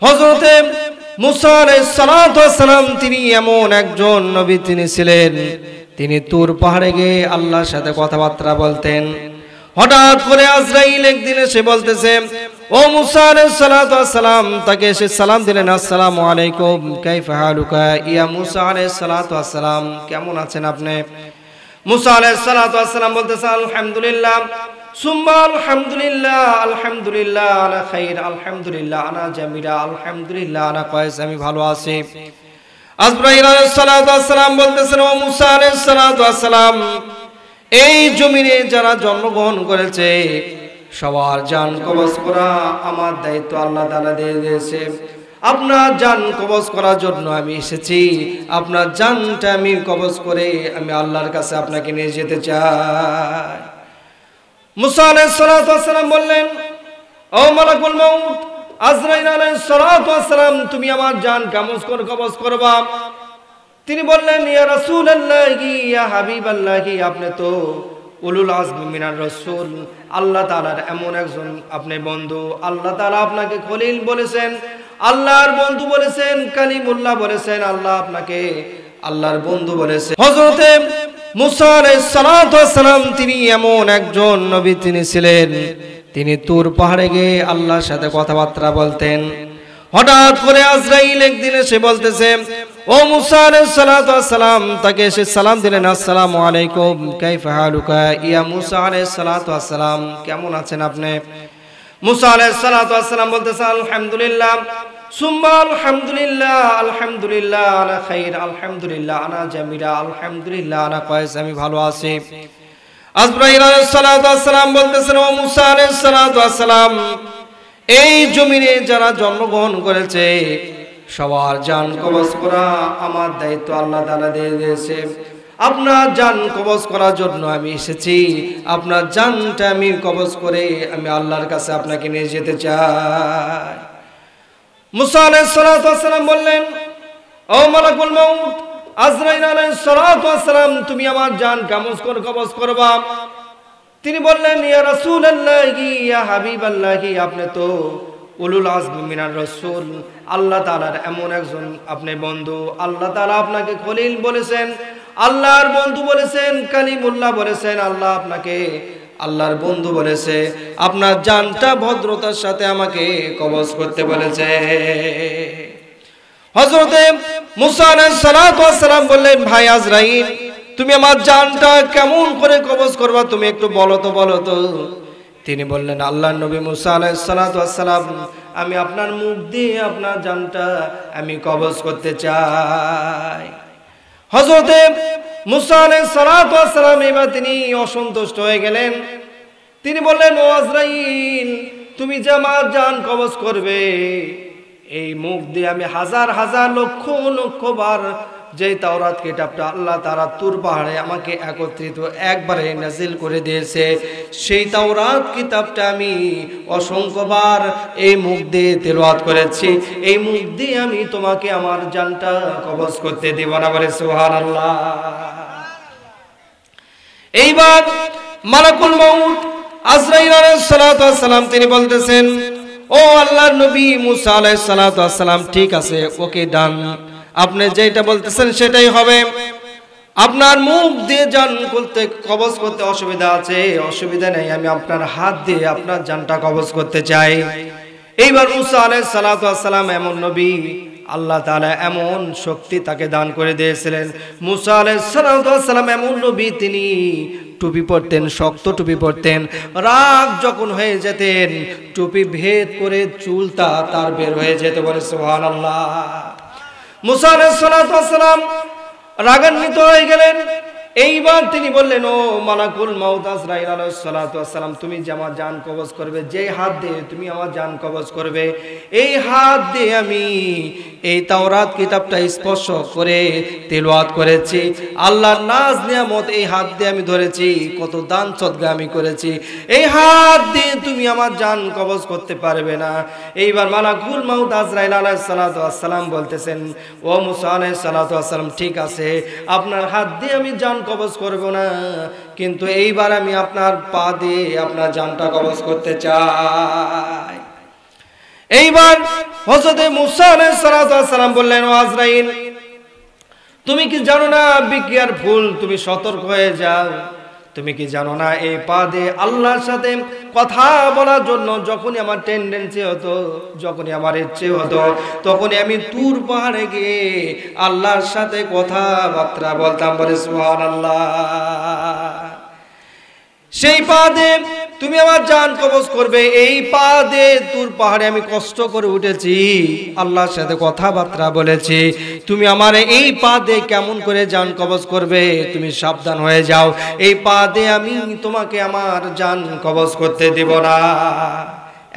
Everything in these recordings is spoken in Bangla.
হযরতে মুসা আলাইহিস সালাতু ওয়াস সালাম তিনি এমন একজন নবী তিনি ছিলেন, তিনি তুর পাহাড়ে গিয়ে আল্লাহর সাথে কথাবার্তা বলতেন। হঠাৎ করে আজরাইল একদিন এসে বলতেছে, ও মুসা আলাইহিস সালাতু ওয়াস সালাম, তাকে এসে সালাম দিলেন, আসসালামু আলাইকুম কাইফা হালুকা ইয়া মুসা আলাইহিস সালাতু ওয়াস সালাম, কেমন আছেন আপনি? মুসা আলাইহিস সালাতু ওয়াস সালাম বলতেছে, আলহামদুলিল্লাহ সুম্মা আলহামদুলিল্লাহ, আলহামদুলিল্লাহ আনা খাইর, আলহামদুলিল্লাহ আনা জামিলা, আলহামদুলিল্লাহ আনা কয়েস, আমি ভালো আছি। আজরাইল আলাইহিস সালাতু ওয়াস সালাম বলতেছেন, ও মুসা আলাইহিস সালাতু ওয়াস সালাম, এই জমিনে যারা জন্মগ্রহণ করেছে সবার জান কবজ করা আমার দায়িত্ব আল্লাহ তাআলা দিয়ে দিয়েছে। আপনার জান কবজ করার জন্য আমি এসেছি, আপনার জানটা আমি কবজ করে আমি আল্লাহর কাছে আপনাকে নিয়ে যেতে চাই। মুসা আলাইহিস সালাতু ওয়াস সালাম বললেন, ও মালাকুল মউত আজরাইল আলাইহিস সালাতু ওয়াস সালাম, তুমি আমার জান কবজ করবা। তিনি বললেন, ইয়া রাসূলুল্লাহি ইয়া হাবিবাল্লাহি, আপনি তো উলুল আজমি মিনার রাসূল, আল্লাহ তাআলার এমন একজন আপনি বন্ধু। আল্লাহ তাআলা আপনাকে খলিল বলেছেন, আল্লাহর বন্ধু বলেছেন, কালিমুল্লাহ বলেছেন, আল্লাহ আপনাকে আল্লাহর বন্ধু বলেছেন। হযরতে মুসা আলাইহিস সালাতু ওয়াস সালাম তিনি এমন একজন নবী তিনি ছিলেন, তিনি তুর পাহাড়ে গিয়ে আল্লাহর সাথে কথাবার্তা বলতেন। হঠাৎ করে আজরাইল একদিন এসে বলতেছে, ও মুসা আলাইহিস সালাতু ওয়াস সালাম, তাকে এসে সালাম দিলেন, আসসালামু আলাইকুম কাইফা হালুকা ইয়া মুসা আলাইহিস সালাতু ওয়াস সালাম, কেমন আছেন আপনি? মুসা আলাইহিস সালাতু ওয়াস সালাম বলতেছে, আলহামদুলিল্লাহ সুম্মা আলহামদুলিল্লাহ, আলহামদুলিল্লাহ আনা খাইর, আলহামদুলিল্লাহ আনা জামিলা, আলহামদুলিল্লাহ আনা কয়েস, আমি ভালো আছি। আজরাইল আলাইহিস সালাতু ওয়াস সালাম বলতেছেন, ও মুসা আলাইহিস সালাতু ওয়াস সালাম, এই জমিনে যারা জন্মগ্রহণ করেছে সবার জান কবজ করা আমার দায়িত্ব আল্লাহ তাআলা দিয়ে দিয়েছে। আপনার জান কবজ করার জন্য আমি এসেছি, আপনার জানটা আমি কবজ করে আমি আল্লাহর কাছে আপনাকে নিয়ে যেতে চাই। মুসা আলাইহিস সালাতু ওয়াস সালাম বললেন, ও মালাকুল মউত আজরাইল আলাইহিস সালাতু ওয়াস সালাম, তুমি আমার জান কবজ করবা। তিনি বললেন, ইয়া রাসূলুল্লাহি ইয়া হাবিবাল্লাহি, আপনি তো উলুল আজমি মিনার রাসূল, আল্লাহ তাআলার এমন একজন আপনি বন্ধু। আল্লাহ তাআলা আপনাকে খলিল বলেছেন, আল্লাহর বন্ধু বলেছেন, কালিমুল্লাহ বলেছেন, আল্লাহ আপনাকে আল্লাহর বন্ধু বলেছে। আপনার জানটা ভদ্রতার সাথে আমাকে কবজ করতে বলেছে। হযরতে মুসা আলাইহিস সালাতু ওয়াস সালাম বললেন, ভাই আজরাইল, তুমি আমার জানটা কেমন করে কবজ করবা, তুমি একটু বলো তো। তিনি বললেন, আল্লাহর নবী মুসা আলাইহিস সালাতু ওয়াস সালাম, আমি আপনার মুখ দিয়ে আপনার জানটা আমি কবজ করতে চাই। হযরতে মুসা আলাইহিস সালাতু ওয়াস সালাম এবার তিনি অসন্তুষ্ট হয়ে গেলেন। তিনি বললেন, ও আজরাইল, তুমি যে আমার জান কবজ করবে, এই মুখ দিয়ে আমি হাজার হাজার লক্ষ লক্ষ বার যে তাওরাত কিতাবটা আল্লাহ তাআলা তুর পাহাড়ে আমাকে একত্রিত একবারে নাজিল করে দিয়েছে, সেই তাওরাত কিতাবটা আমি অসংখ্যবার এই মুখ দিয়ে তেলাওয়াত করেছি। এই মুখ দিয়ে আমি তোমাকে আমার জানটা কবজ করতে দেব না, বলে সুবহানাল্লাহ। এইবার মালাকুল মউত আজরাইল আলাইহিস সালাতু ওয়াস সালাম তিনি বলতেছেন, ও আল্লাহর নবী মুসা আলাইহিস সালাতু ওয়াস সালাম, ঠিক আছে, ওকে ডান, আপনি যেটা বলতেছেন সেটাই হবে। আপনার মুখ দিয়ে জান কবজ করতে অসুবিধা আছে, অসুবিধা নেই, আমি আপনার হাত দিয়ে আপনার জানটা কবজ করতে চাই। এইবার মুসা আলাইহিস সালাতু ওয়াস সালাম এমন নবী, আল্লাহ তাআলা এমন শক্তি তাকে দান করে দিয়েছিলেন। মুসা আলাইহিস সালাতু ওয়াস সালাম এমন নবী, তিনি টুপি পরতেন, শক্ত টুপি পরতেন। রাগ যখন হয়ে যেতেন, টুপি ভেদ করে চুলটা তার বের হয়ে যেত, বলে সুবহানাল্লাহ। মুসা আলাইহিস সালাতু ওয়াস সালাম রাগান্বিত হয়ে গেলেন। এইবার তিনি বললেন, ও মালাকুল মউত আজরাইল আলাইহিস সালাতু ওয়াস সালাম, তুমি যে আমার জান কবজ করবে, যে হাত দিয়ে তুমি আমার জান কবজ করবে, এই হাত দিয়ে আমি এই তাওরাত কিতাবটা স্পর্শ করে তেলাওয়াত করেছি। আল্লাহর নাজ নিয়ামত এই হাত দিয়ে আমি ধরেছি, কত দান সদকা আমি করেছি, এই হাত দিয়ে তুমি আমার জান কবজ করতে পারবে না। এইবার মালাকুল মউত আজরাইল আলাইহিস সালাতু ওয়াস সালাম বলতেছেন, ও মুসা আলাইহিস সালাতু ওয়াস সালাম, ঠিক আছে, আপনার হাত দিয়ে আমি জান কবজ করব না, কিন্তু এইবার আমি আপনার পা দিয়ে আপনার জানটা কবজ করতে চাই। এইবার হযরত মুসা আলাইহিস সালাম বললেন, ও আজরাইল, তুমি কি জানো না, বি কেয়ারফুল, তুমি সতর্ক হয়ে যাও। তুমি কি জানো না, এই পা দিয়ে আল্লাহর সাথে কথা বলার জন্য যখনই আমার টেন্ডেন্সি হতো, যখনই আমার ইচ্ছে হতো, তখনই আমি তুর পাহাড়ে গিয়ে আল্লাহর সাথে কথাবার্তা বলতাম। বলে সুবহানাল্লাহ। সেই পা দিয়ে তুমি আমার জান কবজ করবে। এই পা দিয়ে তুর পাহাড়ে আমি কষ্ট করে উঠেছি, আল্লাহর সাথে কথাবার্তা বলেছি। তুমি আমার এই পা দিয়ে কেমন করে জান কবজ করবে? তুমি সাবধান হয়ে যাও, এই পা দিয়ে আমি তোমাকে আমার জান কবজ করতে দেব না।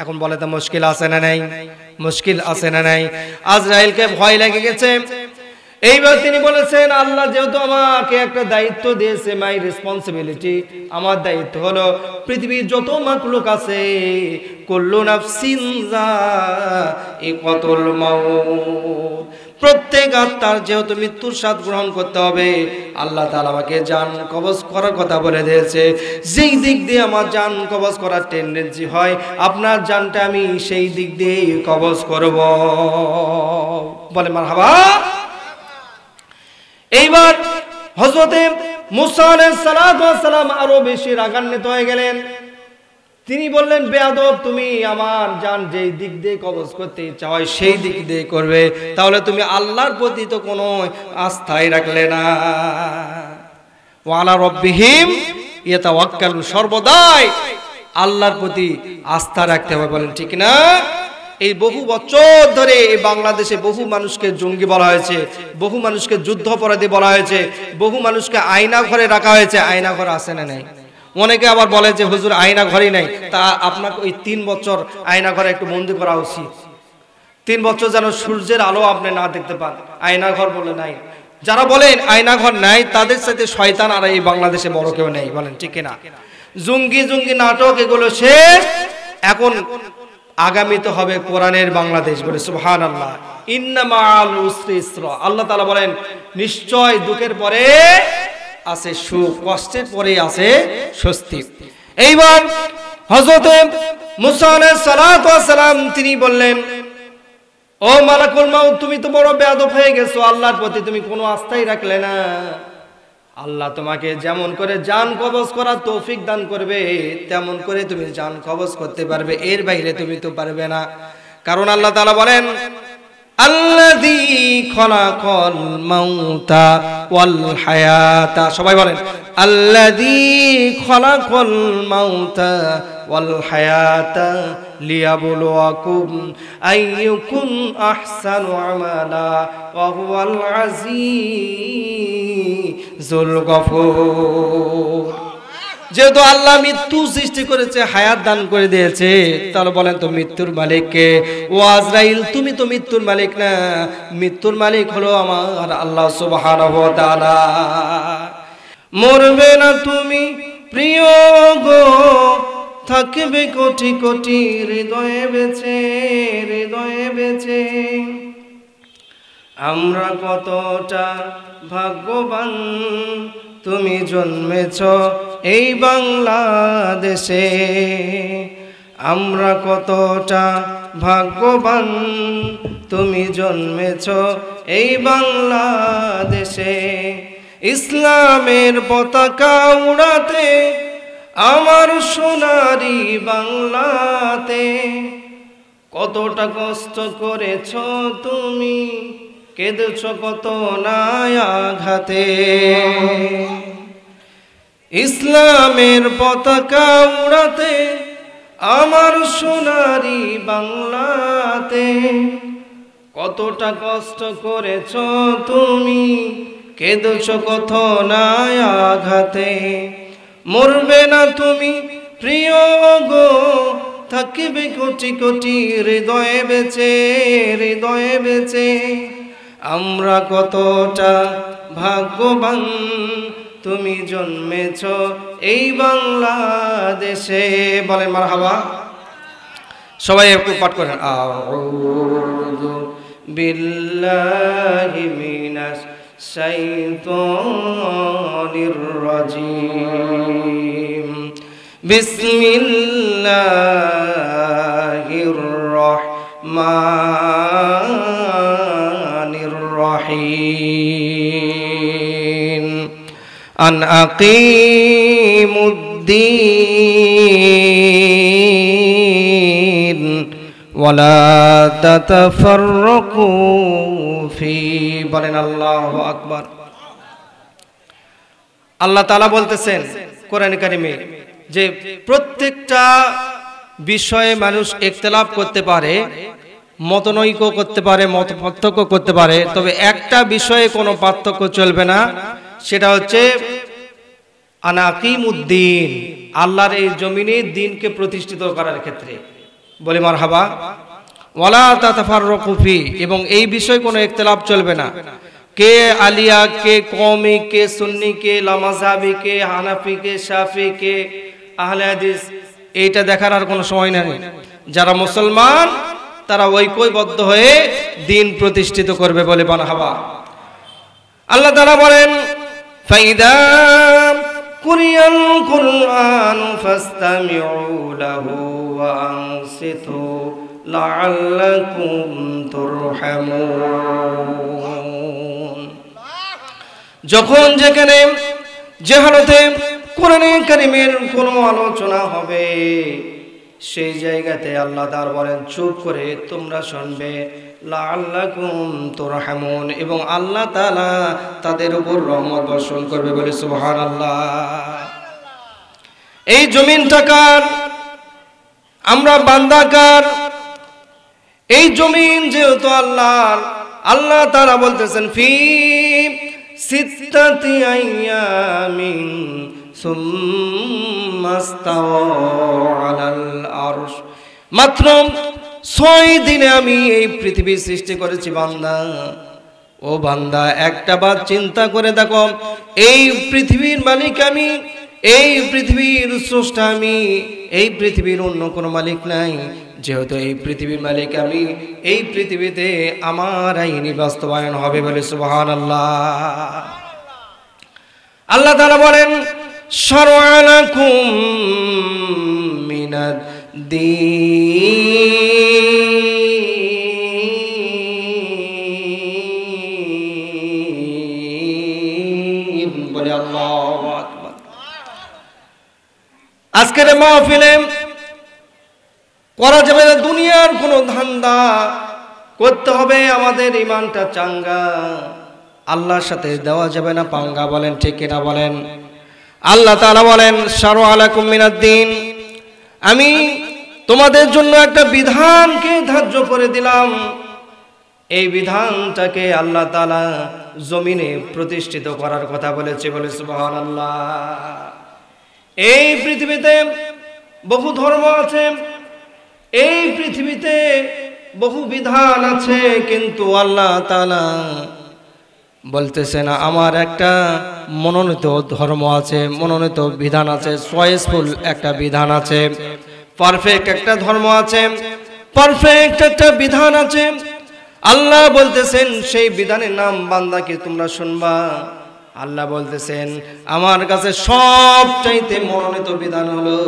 এখন বলে তো মুশকিল আছে না নাই? মুশকিল আছে না নাই? আজরাইলকে ভয় লেগে গেছে। এইবার তিনি বলেছেন, আল্লাহ যেহেতু আমাকে একটা দায়িত্ব দিয়েছে, মাই রেসপন্সিবিলিটি, আমার দায়িত্ব হলো পৃথিবীর যত মাখলুক আছে, কুল্লু নাফসিন যায়িকাতুল মাউত, প্রত্যেক আত্মার যেহেতু মৃত্যুর স্বাদ গ্রহণ করতে হবে, আল্লাহ তাআলা আমাকে জান কবজ করার কথা বলে দিয়েছে। যেই দিক দিয়ে আমার জান কবজ করার টেন্ডেন্সি হয়, আপনার জানটা আমি সেই দিক দিয়ে কবজ করব। বলে মারহাবা। এইবার হযরতে মুসা আলাইহিস সালাম আরো বেশি রাগান্বিত হয়ে গেলেন। তিনি বললেন, বেয়াদব, তুমি আমার জান যেই দিক দিয়ে কবজ করতে ইচ্ছা হয় সেই দিক দিয়ে করবে, তাহলে তুমি আল্লাহর প্রতি তো কোনো আস্থাই রাখলে না। ওয়া আলা রাব্বিহিম ইয়াতাওয়াক্কালুন, সর্বদাই আল্লাহর প্রতি আস্থা রাখতে হবে। বলেন ঠিক না? এই বহু বছর ধরে এই বাংলাদেশে বহু মানুষকে জঙ্গি বলা হয়েছে, বহু মানুষকে যুদ্ধাপরাধী বলা হয়েছে, বহু মানুষকে আয়না ঘরে রাখা হয়েছে। আয়না ঘর আছে না নাই? অনেকে আবার বলে যে হুজুর আয়না ঘরই নাই। তা আপনাকে ওই 3 বছর আয়না ঘরে একটু বন্দি করা উচিত। 3 বছর যেন সূর্যের আলো আপনি না দেখতে পান। আয়না ঘর বলে নাই। যারা বলেন আয়না ঘর নাই, তাদের সাথে শয়তান আর এই বাংলাদেশে বড় কেউ নেই। বলেন ঠিক না? জঙ্গি নাটক এগুলো শেষ। এখন আগামীতে হবে কোরআনের বাংলাদেশ। বলে সুবহানাল্লাহ। ইন্না মাআল উসরি ইসরা, আল্লাহ তাআলা বলেন নিশ্চয় দুঃখের পরে আছে সুখ, কষ্টের পরে আছে স্বস্তি। এইবার হযরত মুসা আলাইহিস সালাম তিনি বললেন, ও মালাকুল মাউত, তুমি তো বড় বেয়াদব হয়ে গেছো, আল্লাহর প্রতি তুমি কোনো আস্থাই রাখলে না। আল্লাহ তোমাকে যেমন করে জান কবজ করার তৌফিক দান করবে, তেমন করে তুমি জান কবজ করতে পারবে, এর বাইরে তুমি তো পারবে না। কারণ আল্লাহ তাআলা বলেন, আল্লাযী খলাকাল মাউতা ওয়াল হায়াতা, সবাই বলেন আল্লাযী খলাকাল মাউতা ওয়াল হায়াতা লিয়াবলুয়াকুম আইয়ুকুম আহসানু আমালা ওয়া হুয়াল আজিজুল গফুর। যেহেতু আল্লাহ মৃত্যু সৃষ্টি করেছে, হায়াত দান করে দিয়েছে, তাহলে বলেন তো মৃত্যুর মালিক কে? ও আজরাইল, তুমি তো মৃত্যুর মালিক না, মৃত্যুর মালিক হলো আমার আল্লাহ সুবহানাহু ওয়া তাআলা। মরবে না তুমি প্রিয় গো, থাকবে কোটি কোটি হৃদয়ে বেঁচে, হৃদয়ে বেঁচে। আমরা কতটা ভাগ্যবান, তুমি জন্মেছ এই বাংলাদেশে। আমরা কতটা ভাগ্যবান, তুমি জন্মেছ এই বাংলাদেশে। ইসলামের পতাকা উড়াতে আমার সোনারি বাংলাতে কতটা কষ্ট করেছ তুমি, কেঁদেছ কত না আঘাতে। ইসলামের পতাকা উড়াতে আমার সোনারি বাংলাতে কতটা কষ্ট করেছ তুমি, কেঁদেছ কত না আঘাতে। মরবে না তুমি প্রিয় গো, থাকবে কোটি কোটি হৃদয়ে বেঁচে, হৃদয়ে বেঁচে। আমরা কতটা ভাগ্যবান, তুমি জন্মেছ এই বাংলাদেশে। বলেন মারহাবা। সবাই একটু পাঠ করেন, আউযু বিল্লাহি মিনাশ শাইতানির রাজিম, বিসমিল্লাহির রহমানির আন আকিমুদ্দিন ওয়ালা তাতাফাররাকু ফি। বলেন আল্লাহু আকবার। আল্লাহ তাআলা বলতেছেন কোরআনে কারিমে যে প্রত্যেকটা বিষয়ে মানুষ ইখতিলাফ করতে পারে, মতনৈক্য করতে পারে, মত পার্থক্য করতে পারে, তবে একটা বিষয়ে কোনো পার্থক্য চলবে না, সেটা হচ্ছে আনাকিমুদ্দিন, আল্লাহর এই জমিনে দ্বীনকে প্রতিষ্ঠিত করার ক্ষেত্রে। বলি মারহাবা। ওয়ালা তাতাফাররাকু ফি, এবং এই বিষয়ে কোনো ইখতিলাফ চলবে না। কে আলিয়া, কে কওমি, কে সুন্নি, কে লামাযহাবি, কে হানাফি, কে শাফি, কে আহলে হাদিস, এইটা দেখার আর কোনো সময় নেই। যারা মুসলমান তারা ঐক্যবদ্ধ হয়ে দ্বীন প্রতিষ্ঠিত করবে। বলে মারহাবা। আল্লাহ তাআলা বলেন ফাইদা কুরিয়াল কুরআন ফাসতামিউ লাহু ওয়া আনসিতু লাআল্লাকুম তুরহামুন। যখন যেখানে যে হালতে কোরআনে কারীমের কোনো আলোচনা হবে সেই জায়গাতে আল্লাহ তাআলা বলেন চুপ করে তোমরা শুনবে, লাআল্লাকুম তুরহামুন, এবং আল্লাহ তাআলা তাদের উপর রহমত বর্ষণ করবে। বলে সুবহানাল্লাহ। এই জমিনটা কার? আমরা বান্দাকার। এই জমিন যেহেতু আল্লাহর, আল্লাহ তাআলা বলতেছেন ফি সিত্তাতি আইয়ামিন সুম্মা ইস্তাওয়া আলাল আরশ, মাত্র 6 দিনে আমি এই পৃথিবী সৃষ্টি করেছি বান্দা। ও বান্দা, একটা বার চিন্তা করে দেখো, এই পৃথিবীর মালিক আমি, এই পৃথিবীর স্রষ্টা আমি, এই পৃথিবীর অন্য কোনো মালিক নাই। যেহেতু এই পৃথিবীর মালিক আমি, এই পৃথিবীতে আমার আইনি বাস্তবায়ন হবে। বলে সুবহানাল্লাহ। আল্লাহ তাআলা বলেন শারআ লাকুম মিনাদ দ্বীন। বলে আল্লাহু আকবার। আজকের মাহফিলে করা যাবে না দুনিয়ার কোনো ধান্দা, করতে হবে আমাদের ঈমানটা চাঙ্গা, আল্লাহর সাথে দেওয়া যাবে না পাঙ্গা। বলেন ঠিক কিনা বলেন। আল্লাহ তাআলা বলেন শারআ লাকুম মিনাদ দ্বীন, আমি তোমাদের জন্য একটা বিধানকে ধার্য করে দিলাম। এই বিধানটাকে আল্লাহ তাআলা জমিনে প্রতিষ্ঠিত করার কথা বলেছে। বলে সুবহানাল্লাহ। এই পৃথিবীতে বহু ধর্ম আছে, এই পৃথিবীতে বহু বিধান আছে, কিন্তু আল্লাহ তাআলা বলতেছেন আমার একটা মনোনীত ধর্ম আছে, মনোনীত বিধান আছে, চয়েসফুল একটা বিধান আছে, পারফেক্ট একটা ধর্ম আছে, পারফেক্ট একটা বিধান আছে। আল্লাহ বলতেছেন সেই বিধানের নাম বান্দাকে তোমরা শুনবা। আল্লাহ বলতেছেন আমার কাছে সবচাইতে মনোনীত বিধান হলো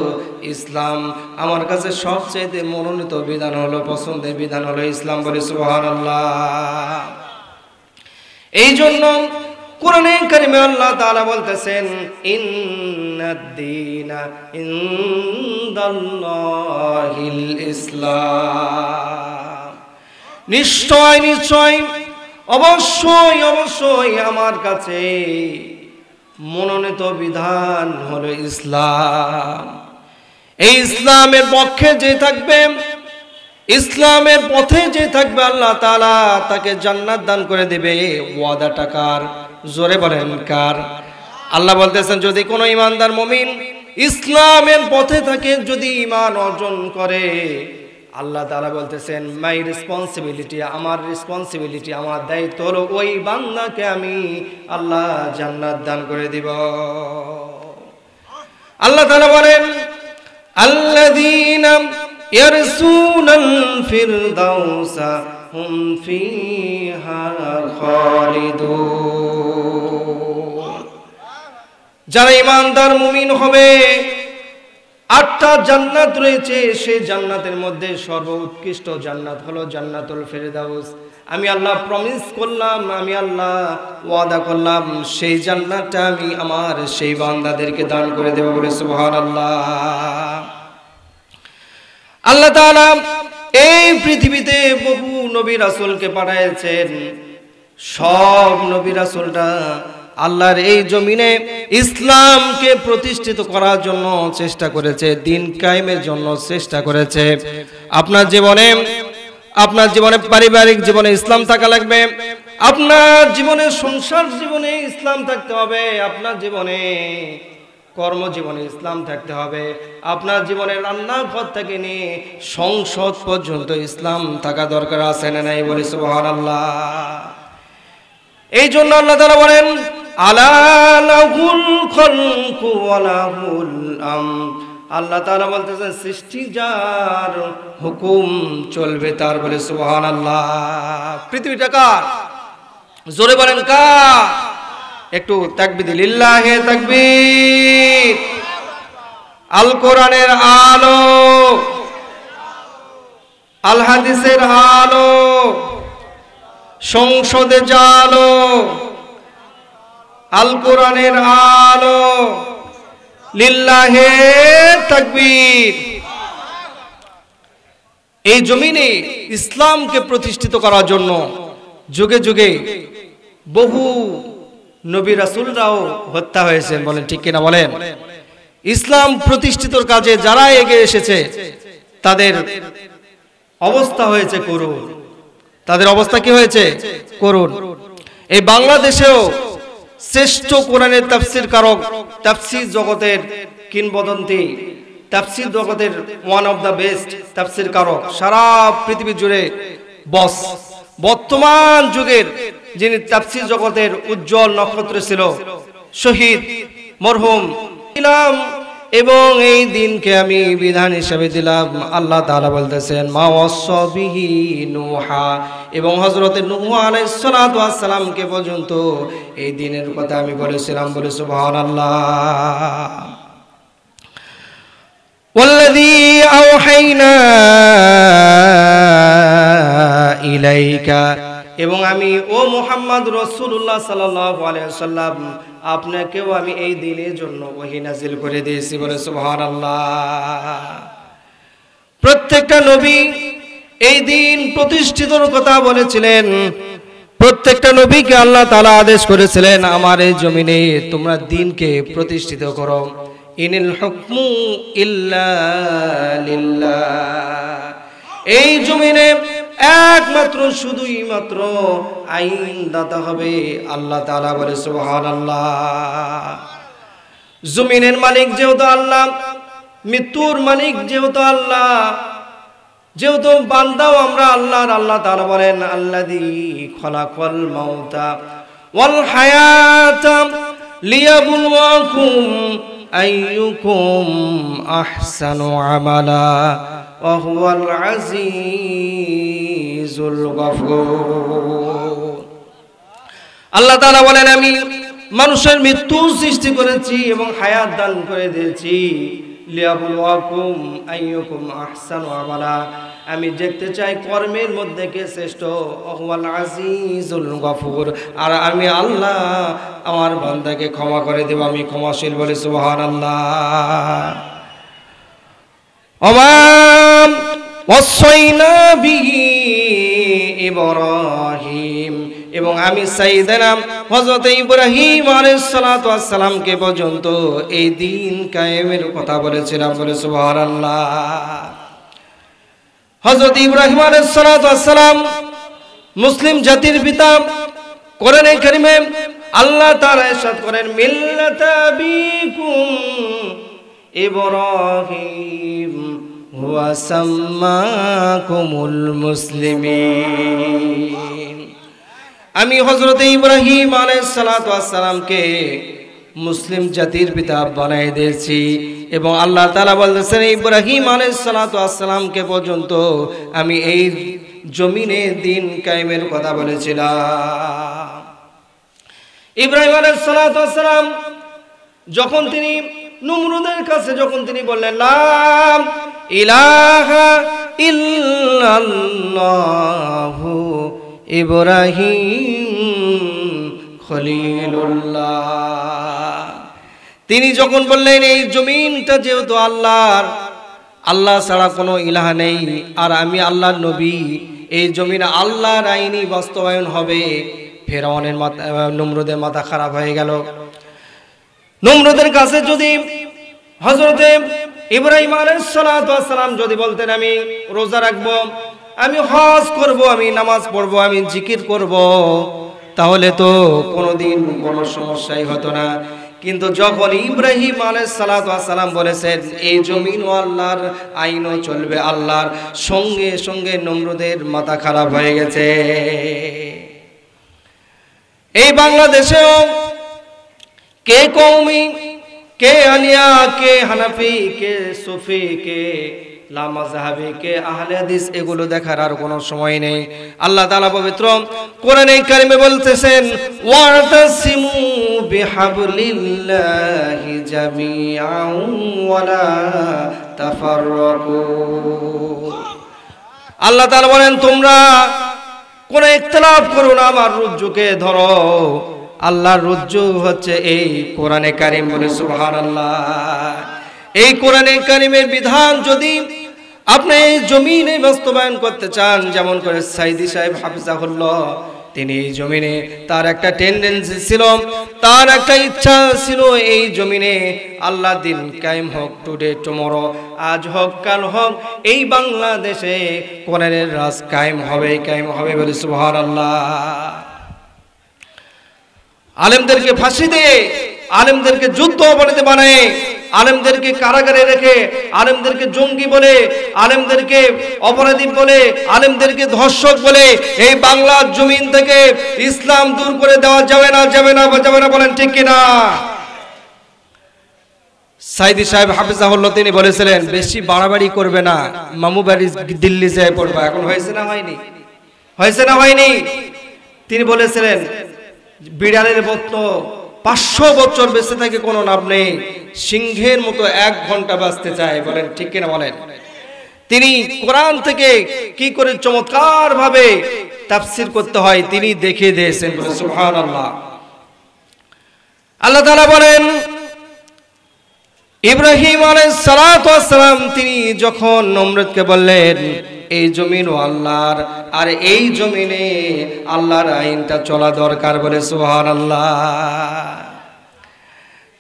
ইসলাম, আমার কাছে সবচাইতে মনোনীত বিধান হলো, পছন্দের বিধান হলো ইসলাম। বলে সুবহানাল্লাহ। এই জন্য কোরআনে কারিমে আল্লাহ তাআলা বলতেছেন ইন্নাদ দীনা ইনদাল্লাহিল ইসলাম, নিশ্চয় নিশ্চয় অবশ্যই অবশ্যই আমার কাছে মনোনীত বিধান হলো ইসলাম। এই ইসলামের পক্ষে যে থাকবে, ইসলামের পথে যে থাকবে, আল্লাহ তাআলা তাকে জান্নাত দান করে দেবে। ওয়াদাটা কার? জোরে বলেন কার? আল্লাহ বলতেছেন যদি কোনো ঈমানদার মুমিন ইসলামের পথে থাকে, যদি ঈমান অর্জন করে, আল্লাহ তাআলা বলতেছেন মাই রেসপন্সিবিলিটি, আমার রেসপন্সিবিলিটি, আমার দায়িত্ব হলো ওই বান্দাকে আমি আল্লাহ জান্নাত দান করে দিব। আল্লাহ তাআলা বলেন আল্লাযীনা ইয়ারসুনাল ফিরদাউসা হুম ফিহা খালিদুন, যারা ঈমানদার মুমিন হবে 8টা জান্নাত রয়েছে, সেই জান্নাতের মধ্যে সর্বোৎকৃষ্ট জান্নাত হলো জান্নাতুল ফিরদাউস। আমি আল্লাহ প্রমিস করলাম, আমি আল্লাহ ওয়াদা করলাম সেই জান্নাতটা আমি আমার সেই বান্দাদেরকে দান করে দেব বলে সুবহানাল্লাহ। আল্লাহ তাআলা এই পৃথিবীতে বহু নবী রাসূলকে পাঠিয়েছেন। সব নবী রাসূলরা আল্লাহর এই জমিনে ইসলামকে প্রতিষ্ঠিত করার জন্য চেষ্টা করেছে, দিন কায়েমের জন্য চেষ্টা করেছে। আপনার জীবনে পারিবারিক জীবনে ইসলাম থাকা লাগবে, আপনার জীবনে সংসার জীবনে ইসলাম থাকতে হবে, আপনার জীবনে কর্মজীবনে ইসলাম থাকতে হবে, আপনার জীবনে রান্নাঘর থেকে নিয়ে সংসদ পর্যন্ত ইসলাম থাকা দরকার আছে না নাই বলে সুবহানাল্লাহ। এই জন্য আল্লাহ তাআলা বলেন আলা লাহুল খালকু ওয়া লাহুল আমর। আল্লাহ তাআলা বলতেছেন সৃষ্টি যার, হুকুম চলবে তার বলে সুবহানাল্লাহ। পৃথিবীটা কার? জোরে বলেন কার? একটু তাকবীর, লিল্লাহি তাকবীর। আল কোরআনের আলো, আল হাদিসের আলো, সংসদে জালো, আল কোরআনের আলো, লিল্লাহি তাকবীর। এই জমিনে ইসলামকে প্রতিষ্ঠিত করার জন্য যুগে যুগে বহু নবী রাসূলরাও হত্যা হয়েছেন, বলেন ঠিক কিনা বলেন। ইসলাম প্রতিষ্ঠিতর কাজে যারা এগিয়ে এসেছে তাদের অবস্থা হয়েছে করুণ। তাদের অবস্থা কি হয়েছে? করুণ। এই বাংলাদেশেও শ্রেষ্ঠ কোরআনের তাফসীর কারক, তাফসীর জগতের কিংবদন্তি, তাফসীর জগতের ওয়ান অফ দ্য বেস্ট তাফসীর কারক, সারা পৃথিবী জুড়ে বস, বর্তমান যুগের যিনি তাফসীর জগতের উজ্জ্বল নক্ষত্র ছিল, শহীদ মরহুম ইমাম, এবং এই দিনকে আমি বিধান হিসেবে দিলাম। আল্লাহ তাআলা বলতেছেন মা ওয়াসবিহি নূহা, এবং হযরতে নূহ আলাইহিস সালাতু ওয়াস সালামকে পর্যন্ত এই দিনের কথা আমি বলেছিলাম বলে সুবহানাল্লাহ। ওয়াল্লাযী আওহাইনা ইলাইকা, এবং আমি ও মুহাম্মদ রাসূলুল্লাহ সাল্লাল্লাহু আলাইহি ওয়াসাল্লাম আপনাকেও আমি এই দিনের জন্য ওহী নাযিল করে দিয়েছি বলে সুবহানাল্লাহ। প্রত্যেকটা নবী এই দিন প্রতিষ্ঠিতর কথা বলেছিলেন, প্রত্যেকটা নবীকে আল্লাহ তাআলা আদেশ করেছিলেন আমার এই জমিনে তোমরা দ্বীনকে প্রতিষ্ঠিত করো। ইনিল হুকমু ইল্লা লিল্লাহ। এই জমিনে একমাত্র শুধুই মাত্র আইন দাতা হবে আল্লাহ তাআলা বলে সুবহানাল্লাহ। জমিনের মালিক যেহেতু আল্লাহ, মৃত্যুর মালিক যেহেতু আল্লাহ, যেহেতু বান্দাও আমরা আল্লাহর, আল্লাহ তাআলা বলেন আল্লাযী খলাকাল মাউতা ওয়াল হায়াতা লিয়াবলুয়াকুম আইয়ুকুম আহসানু আমালা ওয়া হুয়াল আজিজুল গফুর। আল্লাহ তাআলা বলেন আমি মানুষের মৃত্যু সৃষ্টি করেছি এবং হায়াত দান করে দিয়েছি, লিয়াবলুয়াকুম আইয়ুকুম আহসানু আমালা, আমি দেখতে চাই কর্মের মধ্যে কে শ্রেষ্ঠ, ওয়া হুয়াল আজিজুল গফুর, আর আমি আল্লাহ আমার বান্দাকে ক্ষমা করে দেব, আমি ক্ষমাশীল বলে সুবহানাল্লাহ। ওমাম ওয়াসাইনা বিহি ইব্রাহিম, এবং আমি সাইয়েদনা হযরত ইব্রাহিম আলাইহিস সালাতু ওয়াস সালামকে পর্যন্ত এই দিন কায়েমের কথা বলেছিলাম বলে সুবহানাল্লাহ। হযরত ইব্রাহিম আলাইহিস সালাতু ওয়াস সালাম মুসলিম জাতির পিতা। কোরআনে কারিমে আল্লাহ তাআলা ইরশাদ করেন মিল্লাতা আবিকুম ইব্রাহিম হুয়া সাম্মাকুমুল মুসলিমিন। আমি হযরত ইব্রাহিম আলাইহিস সালাতু ওয়াস সালামকে মুসলিম জাতির পিতা বানাই দিয়েছি, এবং আল্লাহ তাআলা বলতেছেন ইব্রাহিম আলাইহিস সালাতু ওয়াস সালামকে পর্যন্ত আমি এই জমিনে দিন কায়েমের কথা বলেছিলাম। ইব্রাহিম আলাইহিস সালাতু ওয়াস সালাম যখন তিনি নমরুদের কাছে যখন তিনি বললেন লা ইলাহা ইল্লাল্লাহু ইব্রাহিম খলিলুল্লাহ। তিনি যখন বললেন এই জমিনটা যেহেতু আল্লাহর, আল্লাহ ছাড়া কোনো ইলাহ নেই, আর আমি আল্লাহর নবী, এই জমিনে আল্লাহর আইনি বাস্তবায়ন হবে। ফেরাউনের মাথা, নমরুদের মাথা খারাপ হয়ে গেল। নমরুদের কাছে যদি হযরতে ইব্রাহিম আলাইহিস সালাতু ওয়াস সালাম যদি বলতেন আমি রোজা রাখবো, আমি হজ করব, আমি নামাজ পড়বো, আমি জিকির করব, তাহলে তো কোনোদিন কোনো সমস্যাই হতো না। কিন্তু যখন ইব্রাহিম আলাইহিস সালাতু ওয়াস সালাম বলেছেন এই জমিন ও আল্লাহর, আইনও চলবে আল্লাহর, সঙ্গে সঙ্গে নমরুদের মাথা খারাপ হয়ে গেছে। এই বাংলাদেশেও কে কওমি, কে আলিয়া, কে হানাফি, কে সুফি, কে লামাযহাবি, কে আহলে হাদিস, এগুলো দেখার আর কোনো সময় নেই। আল্লাহ তাআলা পবিত্র কোরআনে কারিমে বলতেছেন ওয়াতাসিমু বিহাবলিল্লাহি জামিআন ওয়ালা তাফাররাকু। আল্লাহ তাআলা বলেন তোমরা কোন ইখতিলাফ করো না, আমার রজ্জুকে ধরো। আল্লাহর রজ্জু হচ্ছে এই কোরআনে কারিম, বলে সুবহানাল্লাহ। এই কোরআনে কারিমের বিধান যদি আপনি এই জমিনে বাস্তবায়ন করতে চান, যেমন করে সাইদি সাহেব হাফিজাহুল্লাহ, তিনি এই জমিনে, তার একটা টেন্ডেন্সি ছিল, তার একটা ইচ্ছা ছিল এই জমিনে আল্লাহ দিন কায়েম হোক, টুডে টুমরো, আজ হোক কাল হোক, এই বাংলাদেশে কোরআনের রাজ কায়েম হবে, কায়েম হবে, বলে সুবহানাল্লাহ। আলেমদেরকে ফাঁসি দিয়ে, আলেমদেরকে যুদ্ধ অপরাধী বানায়, আলেমদেরকে কারাগারে রেখে, আলেমদেরকে জঙ্গি বলে, আলেমদেরকে অপরাধী বলে, আলেমদেরকে ধর্ষক বলে এই বাংলার জমিন থেকে ইসলাম দূর করে দেওয়া যাবে না, যাবে না, যাবে না, বলেন ঠিক কিনা? সাইদি সাহেব হাফিজাহুল্লাহ তিনি বলেছিলেন বেশি বাড়াবাড়ি করবে না, মামু বাড়ি দিল্লি যায় পড়বা। এখন হয়েছে না হয়নি? হয়েছে না হয়নি? তিনি বলেছিলেন বিড়ালের মতো 500 বছর বেঁচে থাকে কোনো লাভ নেই, সিংহের মতো 1 ঘন্টা বাঁচতে চায়, বলেন ঠিক কিনা বলেন? তিনি কোরআন থেকে কি করে চমৎকার ভাবে তাফসীর করতে হয় তিনি দেখিয়ে দিয়েছেন, বলে সুবহানাল্লাহ। আল্লাহ তাআলা বলেন ইব্রাহিম আলাইহিস সালাতু ওয়াস সালাম তিনি যখন নমরুদকে বললেন এই জমিন ও আল্লাহর, আর এই জমিনে আল্লাহর আইনটা চলা দরকার, বলে সুবহানাল্লাহ।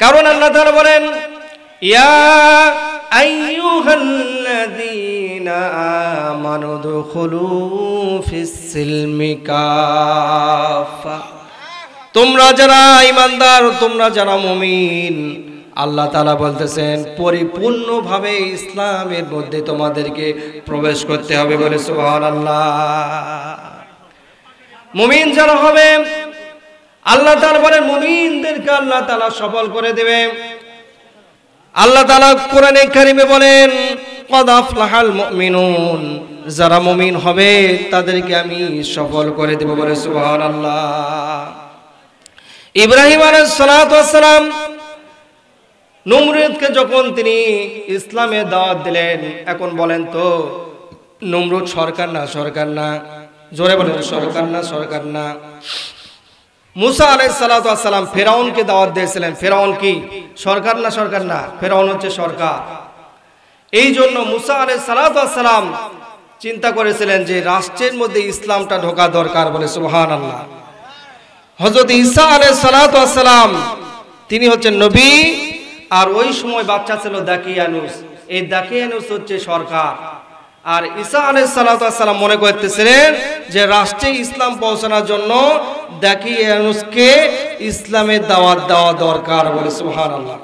কারণ আল্লাহ তাআলা বলেন ইয়া আইয়ুহাল্লাযীনা আমানু দুখুলু ফিস সিলমি কাফা, তোমরা যারা ঈমানদার, তোমরা যারা মুমিন, আল্লাহ তাআলা বলতেছেন পরিপূর্ণভাবে ইসলামের মধ্যে তোমাদেরকে প্রবেশ করতে হবে, বলে সুবহানাল্লাহ। মুমিন যারা হবে আল্লাহ তাআলা বলেন মুমিনদেরকে আল্লাহ তাআলা সফল করে দেবে। আল্লাহ তাআলা কোরআনে কারিমে বলেন ক্বাদ আফলাহাল মুমিনুন, যারা মুমিন হবে তাদেরকে আমি সফল করে দেব, বলে সুবহানাল্লাহ। ইব্রাহিম আলাইহিস সালাতু ওয়াস সালাম নমরুদকে যখন তিনি ইসলামে দাওয়াত দিলেন, এখন বলেন তো নমরুদ সরকার না, সরকার না, জোরে বলেন সরকার না, সরকার না। মুসা আলাইহিস সালাতু ওয়াস সালাম ফেরাউনকে দাওয়াত দিয়েছিলেন, ফেরাউন কি সরকার না, সরকার না? ফেরাউন হচ্ছে সরকার। এই জন্য মুসা আলাইহিস সালাতু ওয়াস সালাম চিন্তা করেছিলেন যে রাষ্ট্রের মধ্যে ইসলামটা ঢোকা দরকার, বলে সুবহানাল্লাহ। হযরত ঈসা আলাইহিস সালাতু ওয়াস সালাম তিনি হচ্ছেন নবী, আর ওই সময় বাচ্চা ছিল দাকিয়ানুস, এই দাকিয়ানুস হচ্ছে সরকার। আর ঈসা আলাইহিস সালাতু ওয়াস সালাম মনে করতেছিলেন যে রাষ্ট্রে ইসলাম পৌঁছানোর জন্য দাকিয়ানুসকে ইসলামের দাওয়াত দেওয়া দরকার, বলে সুবহানাল্লাহ।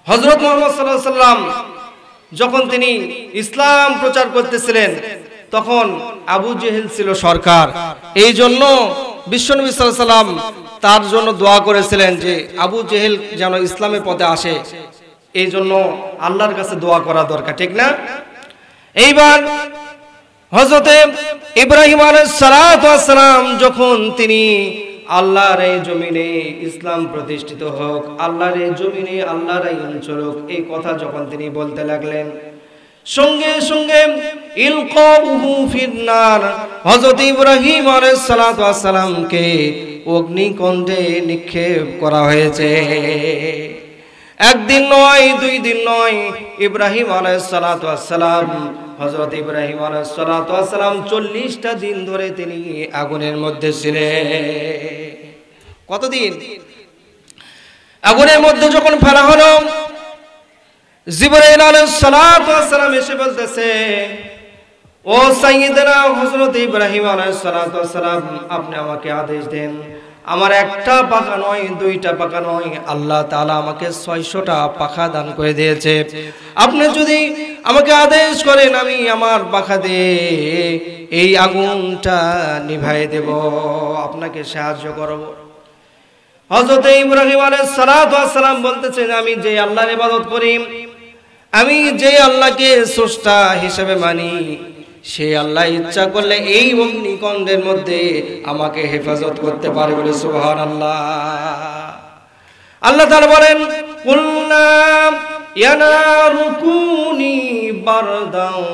হযরত মুহাম্মদ সাল্লাল্লাহু আলাইহি সাল্লাম যখন তিনি ইসলাম প্রচার করতেছিলেন তখন আবু জেহেল ছিল সরকার। এই জন্য বিশ্বনবী সাল্লাল্লাহু আলাইহি সাল্লাম তার জন্য দোয়া করেছিলেন যে আবু জেহেল যেন ইসলামের পথে আসে, এই জন্য আল্লাহর কাছে দোয়া করা দরকার, ঠিক না? এইবার হযরতে ইব্রাহিম আলাইহিস সালাতু ওয়াস সালাম যখন তিনি আল্লাহর এই জমিনে ইসলাম প্রতিষ্ঠিত হোক, আল্লাহর এই জমিনে আল্লাহর আইন চলুক, এই কথা যখন তিনি বলতে লাগলেন, সঙ্গে সঙ্গে ইলকাউহু ফিন্নার, হযরত ইব্রাহিম আলাইহিস সালাতু ওয়াস সালামকে অগ্নিকুণ্ডে নিক্ষেপ করা হয়েছে। একদিন নয়, দুই দিন নয়, ইব্রাহিম আলাইহিস সালাতু ওয়াস সালাম, হযরত ইব্রাহিম আলাইহিস সালাতু ওয়াস সালাম 40টা দিন ধরে তিনি আগুনের মধ্যে ছিলেন। কতদিন? আগুনের মধ্যে যখন ফেলা হলো, জিবরাইল আলাইহিস সালাতু ওয়াস সালাম এসে বলতেছে, ও সাইয়্যিদনা হযরত ইব্রাহিম আলাইহিস সালাতু ওয়াস সালাম, আপনি আমাকে আদেশ দেন, আমার একটা পাখা নয়, দুইটা পাখা নয়, আল্লাহ তাআলা আমাকে 600টা পাখা দান করে দিয়েছে। আপনি যদি আমাকে আদেশ করেন, আমি আমার পাখা দিয়ে এই আগুনটা নিভাইয়ে দেব, আপনাকে সাহায্য করব। হযরত ইব্রাহিম আলাইহিস সালাতু ওয়াস সালাম বলতেছেন, আমি যে আল্লাহর ইবাদত করি, আমি যে আল্লাহকে স্রষ্টা হিসেবে মানি, সেই আল্লাহ ইচ্ছা করলে এই অগ্নিকুণ্ডের মধ্যে আমাকে হেফাজত করতে পারে বলে সুবহানাল্লাহ। আল্লাহ তাআলা বলেন, কুলনা ইয়া নারু কুনি বারদাও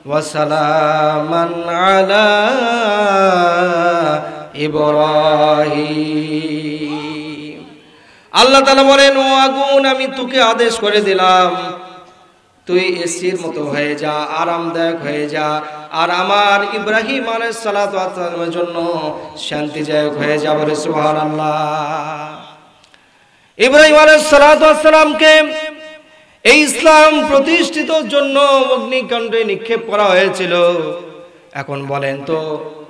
ওয়া সালামান আলা ইব্রাহিম। আল্লাহ তাআলা বলেন, ও আগুন, আমি তোকে আদেশ করে দিলাম, তুই এসির মতো হয়ে যা, আরামদায়ক হয়ে যা, আর আমার ইব্রাহিম আলাইহিস সালাতু ওয়াস সালামের জন্য শান্তিদায়ক হয়ে যা বলে সুবহানাল্লাহ। ইব্রাহিম আলাইহিস সালাতু ওয়াস সালামকে এই ইসলাম প্রতিষ্ঠিতর জন্য অগ্নিকুণ্ডে নিক্ষেপ করা হয়েছিল। এখন বলেন তো,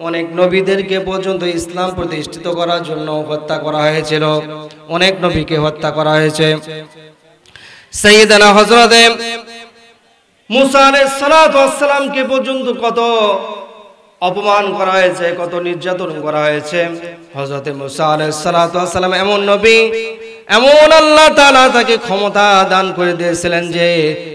অনেক নবীদেরকে পর্যন্ত ইসলাম প্রতিষ্ঠিত করার জন্য হত্যা করা হয়েছিল, অনেক নবীকে হত্যা করা হয়েছে। সাইয়্যিদানা হযরত মুসা আলাইহিস সালাতু ওয়াস সালামকে পর্যন্ত কত অপমান করা হয়েছে, কত নির্যাতন করা হয়েছে। হযরত মুসা আলাইহিস সালাতু ওয়াস সালাম এমন নবী, এমন আল্লাহ তাআলা তাকে ক্ষমতা দান করে দিয়েছিলেন যে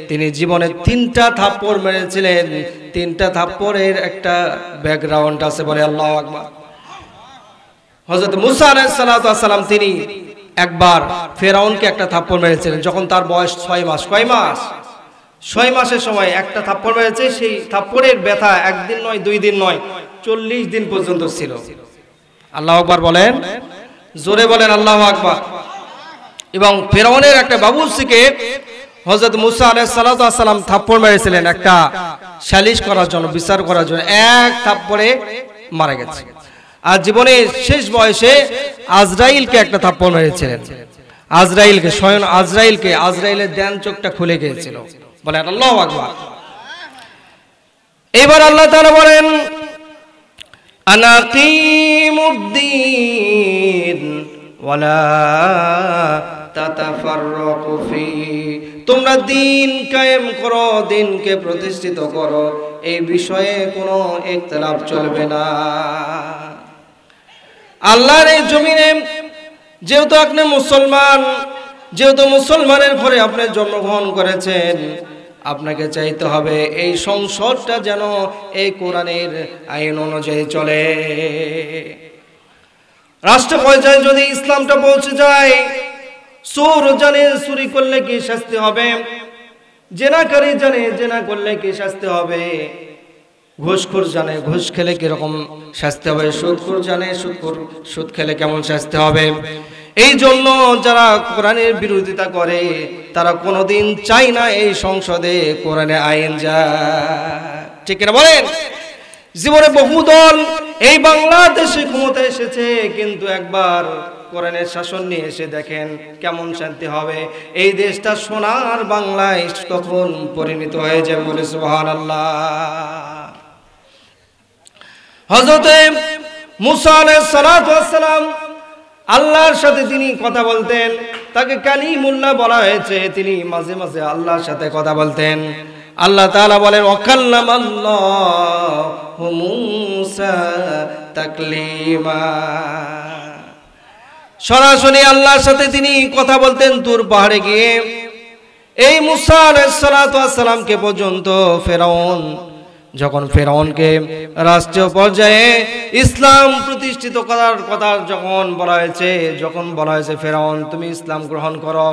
তিনি জীবনে 3টা থাপ্পড় মেরেছিলেন। 3টা থাপ্পড়ের একটা ব্যাকগ্রাউন্ড আছে, বলে আল্লাহু আকবার। হযরত মুসা আলাইহিস সালাতু ওয়াস সালাম তিনি একবার ফেরাউনকে একটা থাপ্পড় মেরেছিলেন যখন তার বয়স 6 মাস। কয় মাস? 6 মাসের সময় একটা থাপ্পড় মেরেছে। সেই থাপ্পড়ের ব্যথা একদিন নয়, 2 দিন নয়, 40 দিন পর্যন্ত ছিল। আল্লাহু আকবার বলেন, জোরে বলেন আল্লাহু আকবার। এবং ফেরাউনের একটা বাবুর্চিকে হযরত মুসা আলাইহিস সালাতু ওয়াস সালাম থাপ্পড় মেরেছিলেন একটা সালিশ করার জন্য, বিচার করার জন্য। এক থাপ্পড়ে মারা গেছে। আর জীবনের শেষ বয়সে আজরাইলকে একটা থাপ্পড় মেরেছিলেন। আজরাইলকে, স্বয়ং আজরাইলকে, আজরাইলের ডান চোখটা খুলে গিয়েছিল। বলেন আল্লাহু আকবার। এবার আল্লাহ তাআলা বলেন, আনাকিমুদ্দিন ওয়ালা তাতাফাররাকু ফি, তোমরা দিন কায়েম করো, দিনকে প্রতিষ্ঠিত করো, এই বিষয়ে কোনো ইখতিলাফ চলবে না। আল্লাহর এই জমিনে যেহেতু আপনি মুসলমান, যেহেতু মুসলমানের ঘরে আপনি জন্মগ্রহণ করেছেন, আপনাকে চাইতে হবে এই সংসদটা যেন এই কোরআনের আইন অনুযায়ী চলে। রাষ্ট্র পর্যায়ে যদি ইসলামটা পৌঁছে যায়, চোর জানে চুরি করলে কি শাস্তি হবে, জেনাকারী জানে জেনা করলে কি শাস্তি হবে, ঘুষখোর জানে ঘুষ খেলে কিরকম শাস্তি হবে, সুদখোর জানে সুদ খেলে কেমন শাস্তি হবে। এই জন্য যারা কোরআনের বিরোধিতা করে তারা কোনোদিন চায় না এই সংসদে কোরআনের আইন যায়। ঠিক কিনা বলেন? জীবনে বহু দল এই বাংলাদেশে ক্ষমতা এসেছে, কিন্তু একবার কোরআনের শাসন নিয়ে এসে দেখেন কেমন শান্তি হবে। এই দেশটা সোনার বাংলায় তখন পরিণত হয়ে যাবে বলে সুবহানাল্লাহ। হযরত মুসা আলাইহিস সালাতু ওয়াস সালাম আল্লাহর সাথে তিনি কথা বলতেন, তাকে কালিমুল্লাহ বলা হয়েছে। তিনি মাঝে মাঝে আল্লাহর সাথে কথা বলতেন। আল্লাহ তাআলা বলেন, ওয়াকাল্লামাল্লাহু মুসা তাকলিমা, সরাসরি আল্লাহর সাথে তিনি কথা বলতেন তুর পাহাড়ে গিয়ে। এই মুসা আলাইহিস সালাতু ওয়াস সালামকে পর্যন্ত ফেরাউন, যখন ফেরাউনকে রাষ্ট্রীয় পর্যায়ে ইসলাম প্রতিষ্ঠিত করার কথা যখন বলা হয়েছে ফেরাউন তুমি ইসলাম গ্রহণ করো,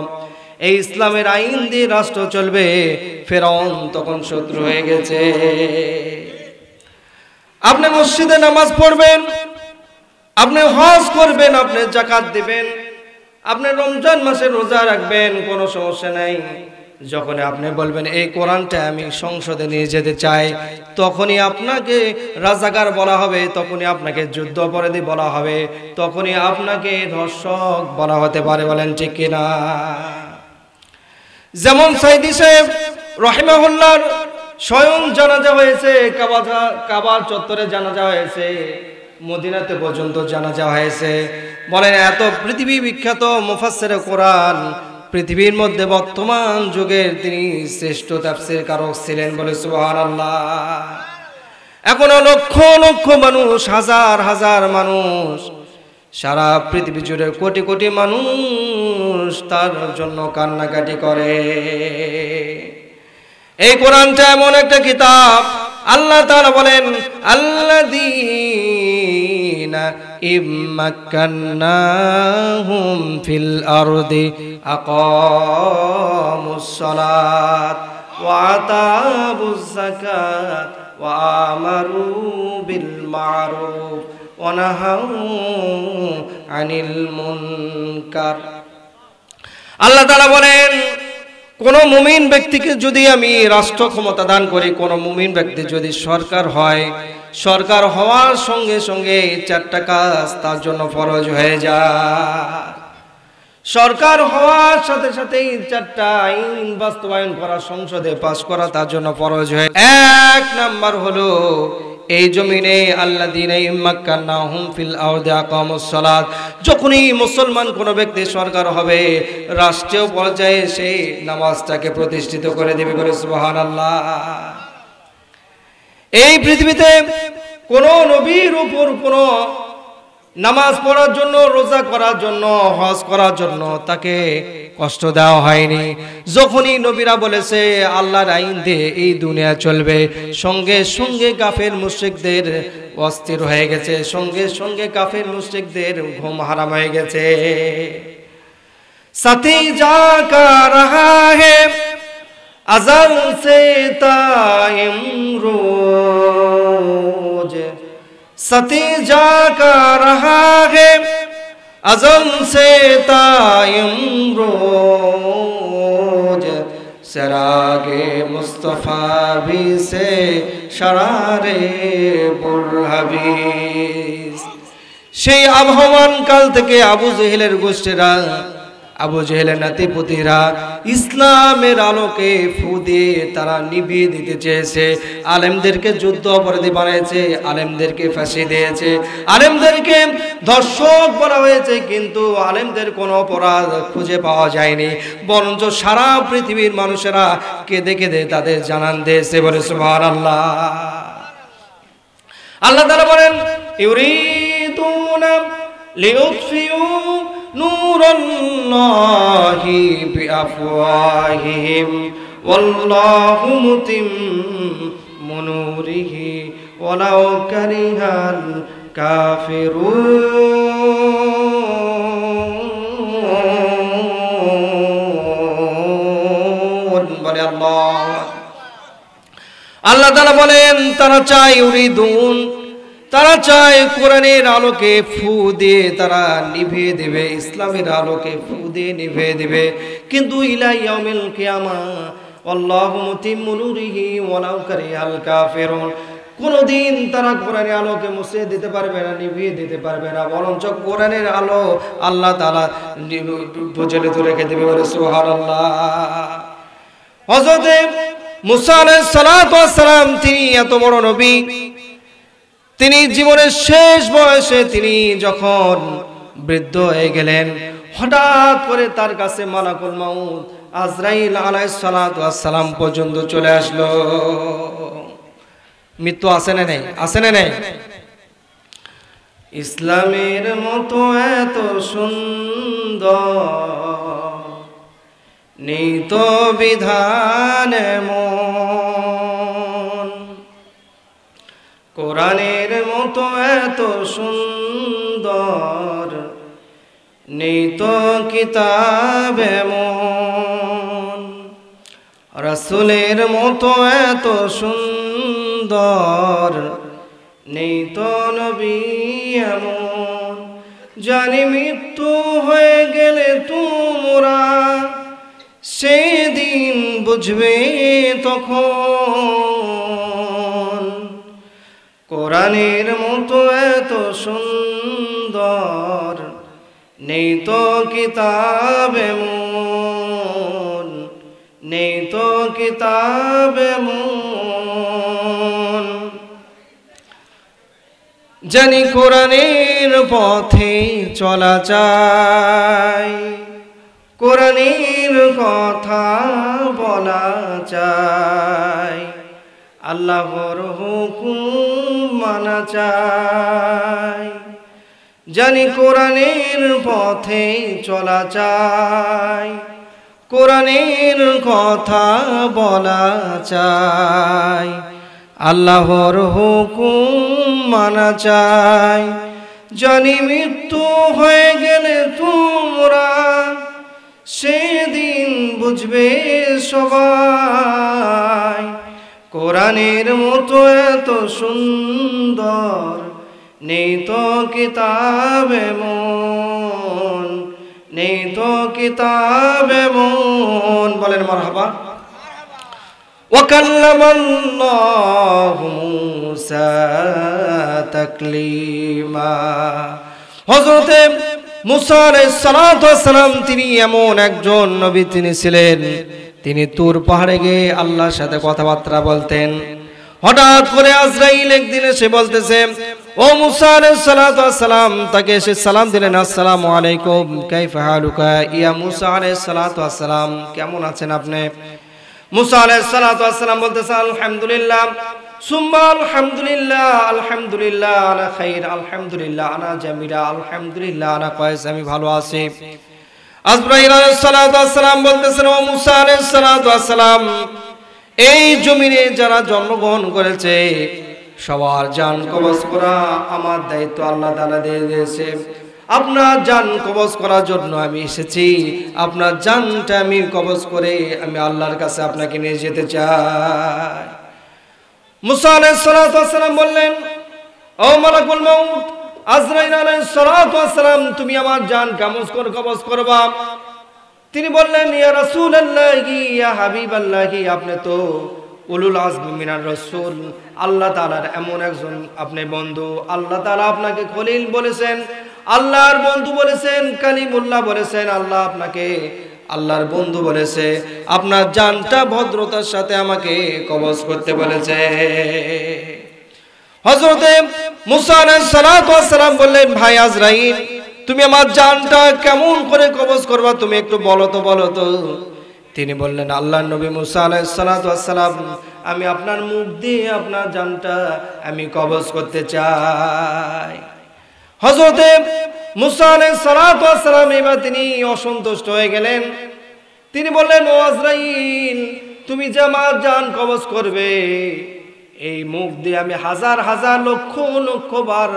এই ইসলামের আইন দিয়ে রাষ্ট্র চলবে, ফেরাউন তখন শত্রু হয়ে গেছে। আপনি মসজিদে নামাজ পড়বেন, আপনি হজ করবেন, আপনি যাকাত দিবেন, আপনি রমজান মাসে রোজা রাখবেন, কোনো সমস্যা নাই। যখন আপনি বলবেন এই কোরআনটা আমি সংসদে নিয়ে যেতে চাই, তখনই আপনাকে রাজাকার বলা হবে, তখনই আপনাকে যুদ্ধ অপরাধী বলা হবে, তখনই আপনাকে ধর্ষক বলা হতে পারে। বলেন ঠিক কিনা? যেমন সাইদি সাহেব রহিমাহুল্লাহর স্বয়ং জানাজা হয়েছে, কাবা চত্বরে জানাজা হয়েছে, মদিনাতে পর্যন্ত জানাজা হয়েছে। বলেন এত পৃথিবী বিখ্যাত মুফাসসিরে কোরআন, পৃথিবীর মধ্যে বর্তমান যুগের তিনি শ্রেষ্ঠ তাফসীর কারক ছিলেন। বলে সুবহানাল্লাহ। এখনো লক্ষ লক্ষ মানুষ, হাজার হাজার মানুষ, সারা পৃথিবী জুড়ে কোটি কোটি মানুষ তার জন্য কান্নাকাটি করে। এই কোরআনটা এমন একটা কিতাব, আল্লাহ তাআলা বলেন আল্লাযীনা ইম্মাক্কান্নাহুম ফিল আরদি আকামুস সালাত ওয়া আতাবুজ যাকাত ওয়া আমারু বিল মা'রুফ ওয়া নাহাউ আনিল মুনকার। আল্লাহ তাআলা বলেন কোন মুমিন ব্যক্তিকে যদি আমি রাষ্ট্র ক্ষমতা দান করি, কোন মুমিন ব্যক্তি যদি সরকার হয়, সরকার হওয়ার সঙ্গে সঙ্গে চারটা কাজ তার জন্য ফরজ হয়ে যায়। সরকার হওয়ার সাথে সাথেই চারটা আইন বাস্তবায়ন করা, সংসদে পাস করা তার জন্য ফরজ হয়ে। এক নাম্বার হলো এই জমিনে আল্লাযীনা ইম্মাক্কান্নাহুম ফিল আরদি আকামুস সালাত, যখনই মুসলমান কোন ব্যক্তি সরকার হবে, রাষ্ট্রীয় পর্যায়ে সেই নামাজটাকে প্রতিষ্ঠিত করে দেবে। বলে সুবহানাল্লাহ। এই পৃথিবীতে কোন নবীর উপর কোন নামাজ পড়ার জন্য, রোজা করার জন্য, হজ করার জন্য তাকে কষ্ট দেওয়া হয়নি। যখনই নবীরা বলেছে আল্লাহর আইন দিয়ে এই দুনিয়া চলবে, সঙ্গে সঙ্গে কাফের মুশরিকদের অস্থির হয়ে গেছে, সঙ্গে সঙ্গে কাফের মুশরিকদের ঘুম হারাম হয়ে গেছে। সাথী যা কা রাহা হে আযান সে তাইম রোজ, সাথী যা কা রাহা হে अज़म से तायम रोज, सरागे मुस्तफ़ा भी से शरारे बुरहबीस। সেই আবহমান কাল থেকে আবু জেহেলের গোষ্ঠীরা, আবু জেহেলের নাতিপুতিরা ইসলামের আলোকে ফু দিয়ে তারা নিভিয়ে দিতে চেয়েছে। আলেমদেরকে যুদ্ধ অপরাধী বানিয়েছে, আলেমদেরকে ফাঁসি দিয়েছে, আলেমদেরকে ধর্ষক বলা হয়েছে, কিন্তু আলেমদের কোনো অপরাধ খুঁজে পাওয়া যায়নি, বরঞ্চ সারা পৃথিবীর মানুষেরা কেঁদে কেঁদে তাদের জানান দিয়েছে। বলে সুবহানাল্লাহ। আল্লাহ তাআলা বলেন ইউরিদুনা লিউতফিউ নূরাল্লাহি বিআফওয়াহিহিম ওয়াল্লাহু মুতিম্মু নূরিহি ওয়ালাউ কারিহাল কাফিরুন। বলে আল্লাহ তাআলা বলেন তারা চায় ইউরিদুন, তারা চায় কোরআনের আলোকে ফু দিয়ে তারা নিভিয়ে দেবে, ইসলামের আলোকে ফু দিয়ে নিভিয়ে দেবে, কিন্তু ইলা ইয়াউমিল কিয়ামা আল্লাহু মুতিম্মু নূরিহি ওয়ালাউ কারিহাল কাফিরুন, কোনদিন তারা কোরআনের আলোকে মুছে দিতে পারবে না, নিভিয়ে দিতে পারবে না, বরঞ্চ কোরআনের আলো আল্লাহ তাআলা প্রজ্বলিত রেখে দেবে। বলে সুবহানাল্লাহ। হযরত মুসা আলাইহিস সালাতু ওয়াস সালাম তিনি এত বড় নবী, তিনি জীবনের শেষ বয়সে তিনি যখন বৃদ্ধ হয়ে গেলেন, হঠাৎ করে তার কাছে মালাকুল মাউত আজরাইল আলাইহিস সালাতু ওয়াস সালাম পর্যন্ত চলে আসলো। মৃত্যু আছে না নেই? আছে না নেই? ইসলামের মতো এত সুন্দর নেই তো বিধান এমন, কোরআনের মতো এত সুন্দর নেই তো কিতাব এমন। রাসূলের মতো এত সুন্দর নেই তো নবী এমন। জানি মৃত্যু হয়ে গেলে তোমরা সেদিন বুঝবে তখন। কোরআনের মতো এত সুন্দর নেই তো কিতাব এমন, নেই তো কিতাব এমন। জানি কোরআনের পথে চলা চাই, কোরআনের কথা বলা চাই, আল্লাহর হুকুম মানা চাই। জানি কোরআনের পথে চলা চাই, কোরআনের কথা বলা চাই, আল্লাহর হুকুম মানা চাই। জানি মৃত্যু হয়ে গেলে তোমরা সেদিন বুঝবে সবাই। কোরআনের মতো এত সুন্দর নেই তো কিতাব এমন, নেই তো কিতাব এমন। বলেন মারহাবা। ওয়াকাল্লামাল্লাহু মূসা তাকলিমা। হযরতে মুসা আলাইহিস সালাতু ওয়াস সালাম তিনি এমন একজন নবী তিনি ছিলেন, তিনি তুর পাহাড়ে গিয়ে আল্লাহর সাথে কথাবার্তা বলতেন। হঠাৎ করে আজরাইল একদিন এসে বলতেছে, ও মুসা আলাইহিস সালাতু ওয়াস সালাম, তাকে এসে সালাম দিলেন, আসসালামু আলাইকুম কাইফা হালুকা ইয়া মুসা আলাইহিস সালাতু ওয়াস সালাম, কেমন আছেন আপনি? মুসা আলাইহিস সালাতু ওয়াস সালাম বলতেছে, আলহামদুলিল্লাহ সুম্মা আলহামদুলিল্লাহ, আলহামদুলিল্লাহ আনা খাইর, আলহামদুলিল্লাহ আনা জামিলা, আলহামদুলিল্লাহ আনা কয়েস, আমি ভালো আছি। আজরাইল আলাইহিস সালাতু ওয়াস সালাম বলতেছেন, ও মুসা আলাইহিস সালাতু ওয়াস সালাম, এই জমিনে যারা জন্মগ্রহণ করেছে সবার জান কবজ করা আমার দায়িত্ব আল্লাহ তাআলা দিয়ে দিয়েছে। আপনার জান কবজ করার জন্য আমি এসেছি, আপনার জানটা আমি কবজ করে আমি আল্লাহর কাছে আপনাকে নিয়ে যেতে চাই। মুসা আলাইহিস সালাতু ওয়াস সালাম বললেন, ও মালাকুল মউত আজরাইল আলাইহিস সালাতু ওয়াস সালাম, তুমি আমার জান কবজ করবা। তিনি বললেন, ইয়া রাসূলুল্লাহি ইয়া হাবিবাল্লাহি, আপনি তো উলুল আজমি মিনার রাসূল, আল্লাহ তাআলার এমন একজন আপনি বন্ধু। আল্লাহ তাআলা আপনাকে খলিল বলেছেন, আল্লাহর বন্ধু বলেছেন, কালিমুল্লাহ বলেছেন। আল্লাহ আপনাকে আল্লাহর বন্ধু বলেছে, আপনার জানটা ভদ্রতার সাথে আমাকে কবজ করতে বলেছে। হযরতে মুসা আলাইহিস সালাতু ওয়াস সালাম বললেন, ভাই আজরাইল, তুমি আমার জানটা কেমন করে কবজ করবা, তুমি একটু বলো তো। তিনি বললেন, আল্লাহর নবী মুসা আলাইহিস সালাতু ওয়াস সালাম, আমি আপনার মুখ দিয়ে আপনার জানটা আমি কবজ করতে চাই। হযরতে মুসা আলাইহিস সালাতু ওয়াস সালাম এবার তিনি অসন্তুষ্ট হয়ে গেলেন। তিনি বললেন, ও আজরাইল, তুমি যে আমার জান কবজ করবে, এই মুখ দিয়ে আমি হাজার হাজার লক্ষ লক্ষ বার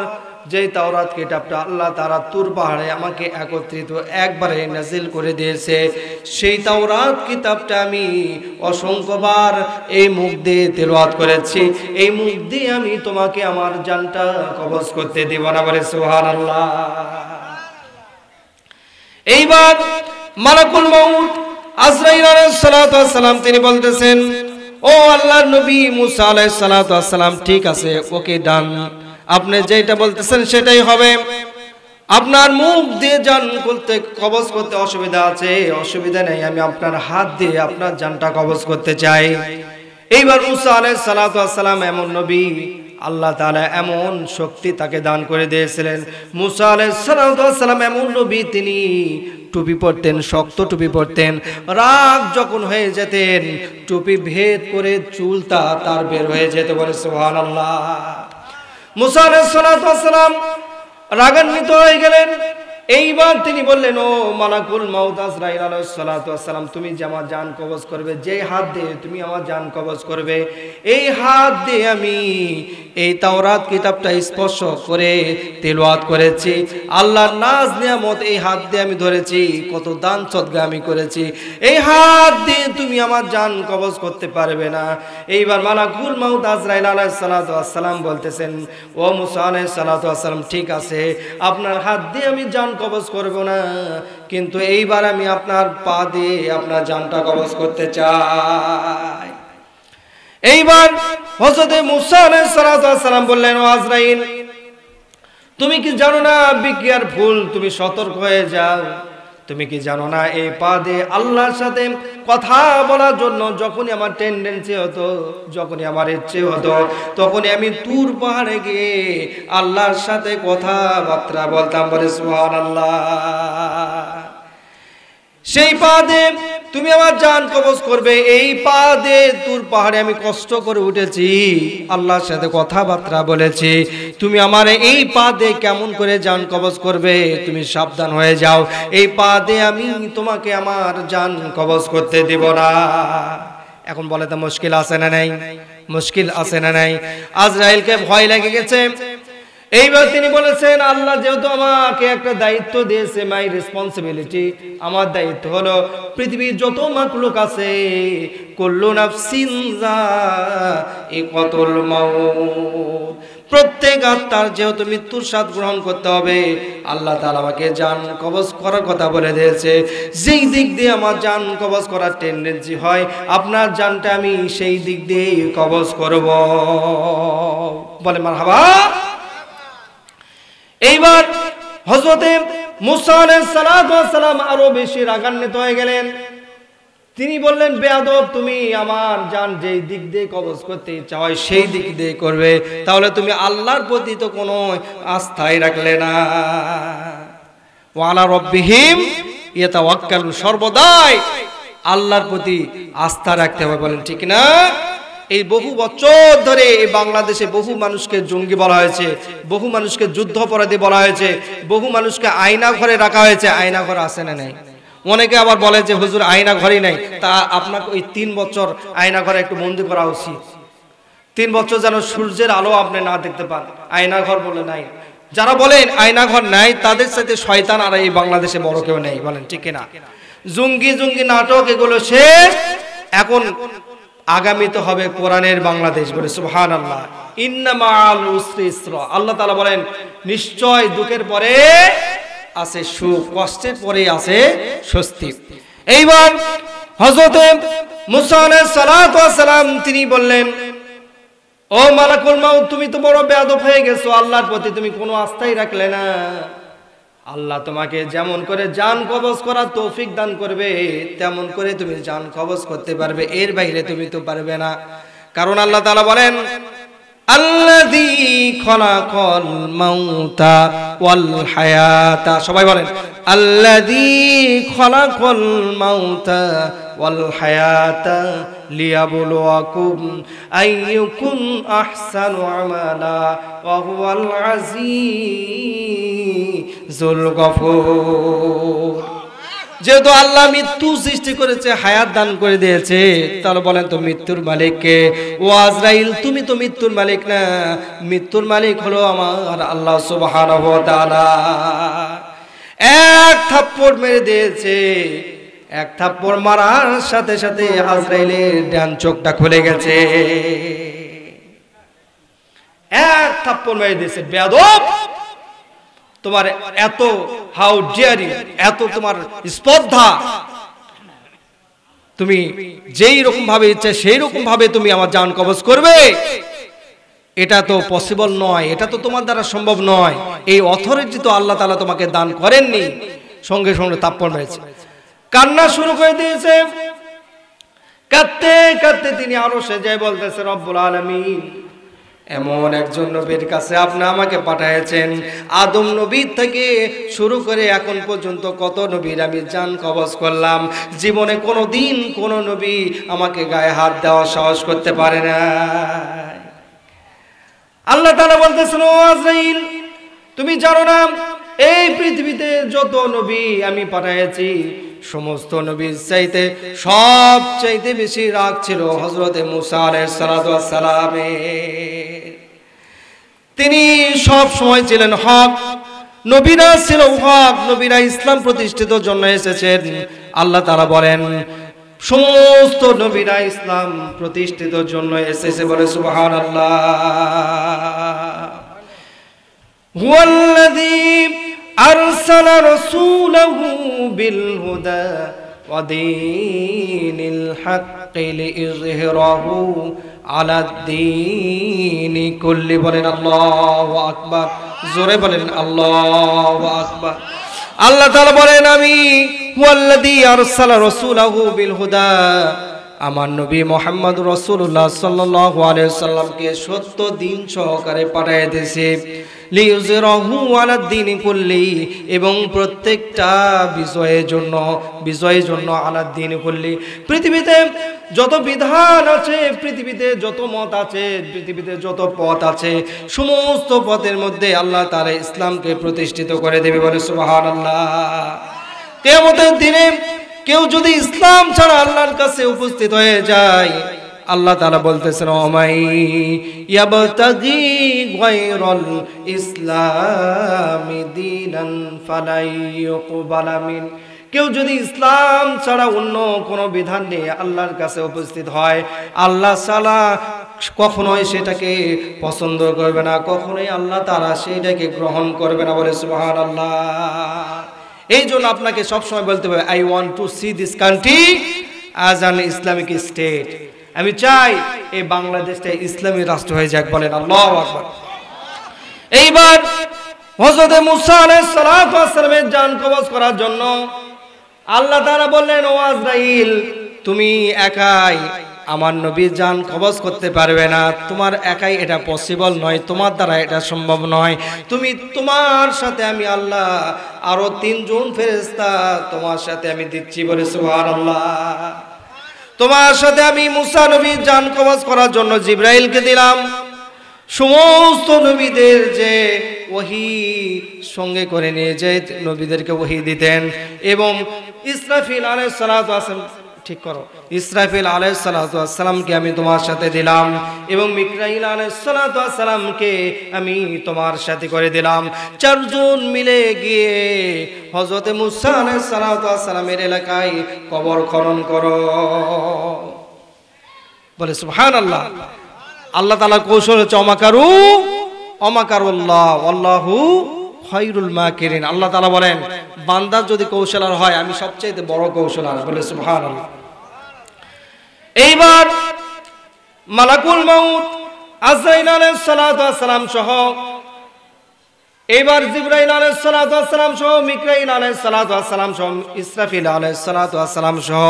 যে তাওরাত কিতাবটা আল্লাহ তাআলা তুর পাহাড়ে আমাকে একত্রিত একবারে নাজিল করে দিয়েছে, সেই তাওরাত কিতাবটা আমি অসংখ্যবার এই মুখ দিয়ে তেলাওয়াত করেছি। এই মুখ দিয়ে আমি তোমাকে আমার জানটা কবজ করতে দেব না। বলে সুবহানাল্লাহ। এইবার মালাকুল মউত আজরাইল আলাইহিস সালাতু ওয়াস সালাম তিনি বলতেছেন, ও আল্লাহর নবী মুসা আলাইহিস সালাতু ওয়াস সালাম, ঠিক আছে, ওকে ডান, আপনি যেটা বলতেছেন সেটাই হবে। আপনার মুখ দিয়ে জান কবজ করতে অসুবিধা আছে, অসুবিধা নেই, আমি আপনার হাত দিয়ে আপনার জানটা কবজ করতে চাই। এইবার মুসা আলাইহিস সালাতু ওয়াস সালাম এমন নবী, আল্লাহ তাআলা এমন শক্তি তাকে দান করে দিয়েছিলেন। মুসা আলাইহিস সালাতু ওয়াস সালাম এমন নবী, তিনি টুপি পরতেন, শক্ত টুপি পরতেন। রাগ যখন হয়ে যেতেন, টুপি ভেদ করে চুলটা তার বের হয়ে যেত। বলে সুবহানাল্লাহ। মুসা আলাইহিস সালাতু ওয়াস সালাম রাগান্বিত হয়ে গেলেন। এইবার তিনি বললেন, ও মালাকুল মউত আজরাইল আলাইহিস সালাতু ওয়াস সালাম, তুমি যে আমার জান কবজ করবে, যে হাত দিয়ে তুমি আমার জান কবজ করবে, এই হাত দিয়ে আমি এই তাওরাত কিতাবটা স্পর্শ করে তেলাওয়াত করেছি, আল্লাহর নাজ নিয়ামত এই হাত দিয়ে আমি ধরেছি, কত দান সদকা আমি করেছি, এই হাত দিয়ে তুমি আমার জান কবজ করতে পারবে না। এইবার মালাকুল মাউত আজরাইল আলাইহিস সালাতু ওয়াস সালাম বলতেছেন, ও মুসা আলাইহিস সালাতু ওয়াস সালাম, ঠিক আছে, আপনার হাত দিয়ে আমি জান কবজ করব না, কিন্তু এইবার আমি আপনার পা দিয়ে আপনার জানটা কবজ করতে চাই। এইবার হযরত মুসা আলাইহিস সালাতু ওয়াস সালাম বললেন, ও আজরাইল, তুমি কি জানো না, বি কেয়ারফুল, তুমি সতর্ক হয়ে যাও, তুমি কি জানো না এই পা দিয়ে আল্লাহর সাথে কথা বলার জন্য যখনই আমার টেন্ডেন্সি হতো, যখনই আমার ইচ্ছে হতো, তখনই আমি তুর পাহাড়ে গিয়ে আল্লাহর সাথে কথাবার্তা বলতাম। বলে সুবহানাল্লাহ। সেই পা দিয়ে তুমি আমার জান কবজ করবে, এই পা দিয়ে তুর পাহাড়ে আমি কষ্ট করে উঠেছি, আল্লাহর সাথে কথাবার্তা বলেছি, তুমি আমার এই পা দিয়ে কেমন করে জান কবজ করবে, তুমি সাবধান হয়ে যাও, এই পা দিয়ে আমি তোমাকে আমার জান কবজ করতে দেব না। এখন বলে তো মুশকিল আছে না নাই? মুশকিল আছে না নাই? আজরাইলকে ভয় লেগে গেছে। এইবার তিনি বলেছেন, আল্লাহ যেহেতু আমাকে একটা দায়িত্ব দিয়েছে, মাই রেসপন্সিবিলিটি, আমার দায়িত্ব হলো পৃথিবীর যত মাখলুক আছে, কুল্লু নাফসিন যায়িকাতুল মাউত, প্রত্যেক আত্মার যেহেতু মৃত্যুর স্বাদ গ্রহণ করতে হবে, আল্লাহ তাআলা আমাকে জান কবজ করার কথা বলে দিয়েছে। যেই দিক দিয়ে আমার জান কবজ করার টেন্ডেন্সি হয়, আপনার জানটা আমি সেই দিক দিয়ে কবজ করব। বলে মারহাবা। এইবার হযরতে মুসা আলাইহিস সালাতু ওয়াস সালাম আরো বেশি রাগান্বিত হয়ে গেলেন। তিনি বললেন, বেয়াদব, তুমি আমার জান যেই দিক দিয়ে কবজ করতে চাও সেই দিক দিয়ে করবে, তাহলে তুমি আল্লাহর প্রতি তো কোনো আস্থাই রাখলে না। ওয়া আলা রাব্বিহিম ইয়াতাওয়াক্কালুন, সর্বদাই আল্লাহর প্রতি আস্থা রাখতে হবে। বলেন ঠিক না? এই বহু বছর ধরে এই বাংলাদেশে বহু মানুষকে জঙ্গি বলা হয়েছে, বহু মানুষকে যুদ্ধাপরাধী বলা হয়েছে, বহু মানুষকে আয়না ঘরে রাখা হয়েছে। আয়না ঘর আছে না নাই? অনেকে আবার বলে যে হুজুর আয়না ঘরই নাই, তা আপনাকে ওই 3 বছর আয়না ঘরে একটু বন্দি করা উচিত। 3 বছর যেন সূর্যের আলো আপনি না দেখতে পান। আয়না ঘর বলে নাই। যারা বলেন আয়না ঘর নাই, তাদের সাথে শয়তান আর এই বাংলাদেশে বড় কেউ নেই। বলেন ঠিক কিনা? জঙ্গি জঙ্গি নাটক এগুলো শেষ, এখন আগামীতে হবে কোরআনের বাংলাদেশ। বলে সুবহানাল্লাহ। ইন্না মাআল উসরি ইসরা, আল্লাহ তাআলা বলেন নিশ্চয় দুঃখের পরে আছে সুখ, কষ্টের পরে আছে স্বস্তি। এইবার হযরতে মুসা আলাইহিস সালাতু ওয়াস সালাম তিনি বললেন, ও মালাকুল মাউত, তুমি তো বড় বেয়াদব হয়ে গেছো, আল্লাহর প্রতি তুমি কোনো আস্থাই রাখলে না। আল্লাহ তোমাকে যেমন করে জান কবজ করার তৌফিক দান করবে, তেমন করে তুমি জান কবজ করতে পারবে, এর বাইরে তুমি তো পারবে না। কারণ আল্লাহ তাআলা বলেন, আল্লাযী খলাকাল মাউতা ওয়াল হায়াতা, সবাই বলেন আল্লাযী খলাকাল মাউতা ওয়াল হায়াতা লিয়াবলুয়াকুম আইয়ুকুম আহসানু আমালা ওয়া হুয়াল আজিজুল গফুর। যেহেতু আল্লাহ মৃত্যু সৃষ্টি করেছে, হায়াত দান করে দিয়েছে, তাহলে বলেন তো মৃত্যুর মালিক কে? ও আজরাইল, তুমি তো মৃত্যুর মালিক না, মৃত্যুর মালিক হলো আমার আল্লাহ সুবহানাহু ওয়া তাআলা। এক থাপ্পড় মেরে দিয়েছে, এক থাপ্পড় মারার সাথে সাথে আজরাইলের ডান চোখটা খুলে গেছে। এক থাপ্পড় মেরে দিয়েছে। বেয়াদব, তোমার এত হাউ ডিয়ার ইউ, এত তোমার স্পর্ধা, তুমি যেই রকম ভাবে ইচ্ছে সেই রকম ভাবে তুমি আমার জান কবজ করবে, এটা তো পসিবল নয়, এটা তো তোমার দ্বারা সম্ভব নয়। এই অথরিটি তো আল্লাহ তাআলা তোমাকে দান করেননি। সঙ্গে সঙ্গে থাপ্পড় মেরেছে, কান্না শুরু করে দিয়েছে। কাঁদতে কাঁদতে তিনি আরশে যায় বলতেছে, রব্বুল আলামিন, এমন একজন নবীর কাছে আপনি আমাকে পাঠিয়েছেন, আদম নবী থেকে শুরু করে এখন পর্যন্ত কত নবীর আমি জান কবজ করলাম, জীবনে কোনোদিন কোন নবী আমাকে গায়ে হাত দেওয়ার সাহস করতে পারে না। আল্লাহ তাআলা বলতেছেন, ও আজরাইল, তুমি জানো না এই পৃথিবীতে যত নবী আমি পাঠিয়েছি, সমস্ত নবীর চাইতে সবচাইতে বেশি রাগ ছিল হযরতে মুসা আলাইহিস সালাতু ওয়াস সালামের। তিনি সব সময় ছিলেন হক, নবীরা ছিল হক, নবীরা ইসলাম প্রতিষ্ঠিতের জন্য এসেছেন। আল্লাহ তাআলা বলেন সমস্ত নবীরা ইসলাম প্রতিষ্ঠিতের জন্য এসেছে, বলে সুবহানাল্লাহ। হুয়াল্লাযী আরসালা রাসূলাহু বিল হুদা ওয়া দীনিল হাক্কি লিইযহিরাহু আলাদ-দীনি কুল্লি, বলেন আল্লাহু আকবার। জোরে বলেন আল্লাহু আকবার। আল্লাহ তাআলা বলেন আমি হুয়াল্লাযী আরসালা রাসূলাহু বিল হুদা, আমার নবী মুহাম্মদ রাসূলুল্লাহ সাল্লাল্লাহু আলাইহি সাল্লামকে সত্য দ্বীন সহকারে পাঠিয়ে দিয়েছি, লিইযহিরাহু আলাদ-দীনি কুল্লি, এবং প্রত্যেকটা বিজয়ের জন্য আলাদ-দীনি কুল্লি। পৃথিবীতে যত বিধান আছে, পৃথিবীতে যত মত আছে, পৃথিবীতে যত পথ আছে, সমস্ত পথের মধ্যে আল্লাহ তাআলা ইসলামকে প্রতিষ্ঠিত করে দেবে, বলে সুবহানাল্লাহ। কিয়ামতের দিনে কেউ যদি ইসলাম ছাড়া আল্লাহর কাছে উপস্থিত হয়ে যায়, আল্লাহ তাআলা বলতেছেন ওমাই ইয়াবতাগি গায়রাল ইসলামি দীনান ফালাই ইউকবালা মিন, কেউ যদি ইসলাম ছাড়া অন্য কোনো বিধান নিয়ে আল্লাহর কাছে উপস্থিত হয়, আল্লাহ তাআলা কখনোই সেটাকে পছন্দ করবে না, কখনোই আল্লাহ তাআলা সেটাকে গ্রহণ করবে না, বলে সুবহানাল্লাহ। এই জন্য আপনাকে সবসময় বলতে হবে I want to see this country as an Islamic state, আমি চাই এই বাংলাদেশটা ইসলামী রাষ্ট্র হয়ে যাক, বলেন আল্লাহু আকবার। এইবার হযরত মুসা আলাইহিস সালাতু ওয়াস সালামের জান কবজ করার জন্য আল্লাহ তাআলা বললেন ও আজরাইল, তুমি একাই আমার নবীর জান কবজ করতে পারবে না, তোমার একাই এটা পসিবল নয়, তোমার দ্বারা এটা সম্ভব নয়। তোমার সাথে আমি আল্লাহ আরো 3 জন ফেরেশতা তোমার সাথে আমি দিচ্ছি, বলে সুবহানাল্লাহ। তোমার সাথে আমি মুসা নবীর জান কবজ করার জন্য জিবরাইলকে দিলাম। সমস্ত নবীদের যে ওহী সঙ্গে করে নিয়ে যে নবীদেরকে ওহী দিতেন, এবং ইসরাফিল আলাইহিস সালাতু ওয়াস সালাম, ঠিক করো, ইসরাফিল আলাইহিস সালাতু ওয়াস সালামকে আমি তোমার সাথে দিলাম, এবং মিকরাইল আলাইহিস সালাতু ওয়াস সালামকে আমি তোমার সাথে করে দিলাম। 4 জন মিলে গিয়ে হযরত মুসা আলাইহিস সালাতু ওয়াস সালামের এলাকায় কবর খনন করো, বলে সুবহানাল্লাহ। আল্লাহ তাআলা কৌশল হচ্ছে অমাকারুল্লাহ আল্লাহু খায়রুল মাকিরিন। আল্লাহ তাআলা বলেন বান্দার যদি কৌশলার হয় আমি সবচেয়ে বড় কৌশলার, বলে সুবহানাল্লাহ। এইবার মালাকুল মাউত আজরাইল আলাইহিস সালাতু ওয়াস সালাম সহ, এইবার জিবরাইল আলাইহিস সালাতু ওয়াস সালাম সহ, মিকরাইল আলাইহিস সালাতু ওয়াস সালাম সহ, ইসরাফিল আলাইহিস সালাতু ওয়াস সালাম সহ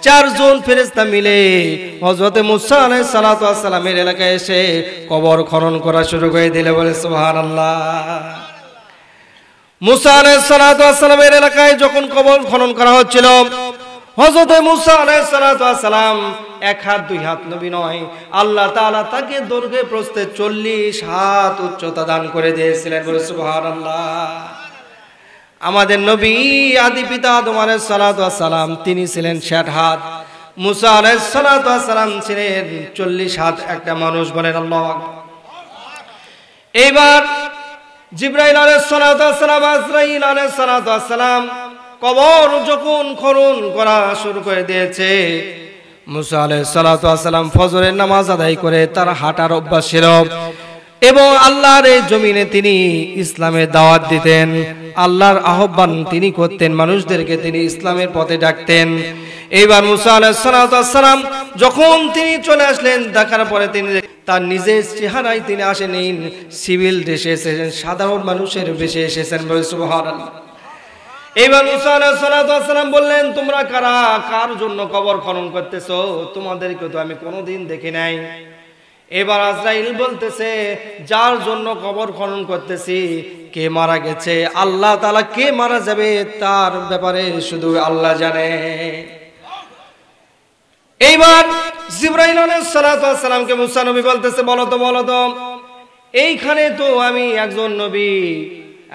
4 জন ফেরেশতা মিলে হযরত মুসা আলাইহিস সালাতু ওয়াস সালামের এলাকায় এসে কবর খনন করা শুরু করে দিলে, বলে সুবহানাল্লাহ। মুসা আলাইহিস সালাতু ওয়াস সালামের এলাকায় যখন কবর খনন করা হচ্ছিল, হযরত মুসা আলাইহিস সালাতু ওয়াস সালাম 1 হাত 2 হাত নবী নয়, আল্লাহ তাআলা তাকে দৈর্ঘ্যে প্রস্থে 40 হাত উচ্চতা দান করে দিয়েছিলেন, বলে সুবহানাল্লাহ। আমাদের নবী আদি পিতা আদম আলাইহিস সালাতু ওয়াস সালাম তিনি ছিলেন 60 হাত, মুসা আলাইহিস সালাতু ওয়াস সালাম ছিলেন 40 হাত একটা মানুষ, বলেন আল্লাহু আকবার। এইবার জিবরাইল আলাইহিস সালাতু ওয়াস সালাম, আজরাইল আলাইহিস সালাতু ওয়াস সালাম কবর যখন খনন করা শুরু করে দিয়েছে, মুসা আলাইহিস সালাতু ওয়াস সালাম ফজরের নামাজ আদায় করে তার হাঁটার অভ্যাস ছিল, এবং আল্লাহর এই জমিনে তিনি ইসলামের দাওয়াত দিতেন, আল্লাহর আহ্বান তিনি করতেন, মানুষদেরকে তিনি ইসলামের পথে ডাকতেন। এইবার মুসা আলাইহিস সালাতু ওয়াস সালাম যখন তিনি চলে আসলেন, দেখার পরে তিনি তার নিজের চেহারায় তিনি আসেনি, সিভিল ড্রেসে এসেছেন, সাধারণ মানুষের বেশে এসেছেন, বলে সুবহানাল্লাহ। এইবার মুসা আলাইহিস সালাতু ওয়াস সালাম বললেন তোমরা কারা, কার জন্য কবর খনন করতেছো, তোমাদেরকে তো আমি কোনোদিন দেখি নাই। এবার আজরাইল বলতেছে যার জন্য কবর খনন করতেছি কে মারা গেছে, আল্লাহ তাআলা কে মারা যাবে তার ব্যাপারে শুধু আল্লাহ জানে। এইবার জিবরাইল আলাইহিস সালাতু ওয়াস সালামকে মুসা নবী বলতেছে বলো তো এইখানে তো আমি একজন নবী,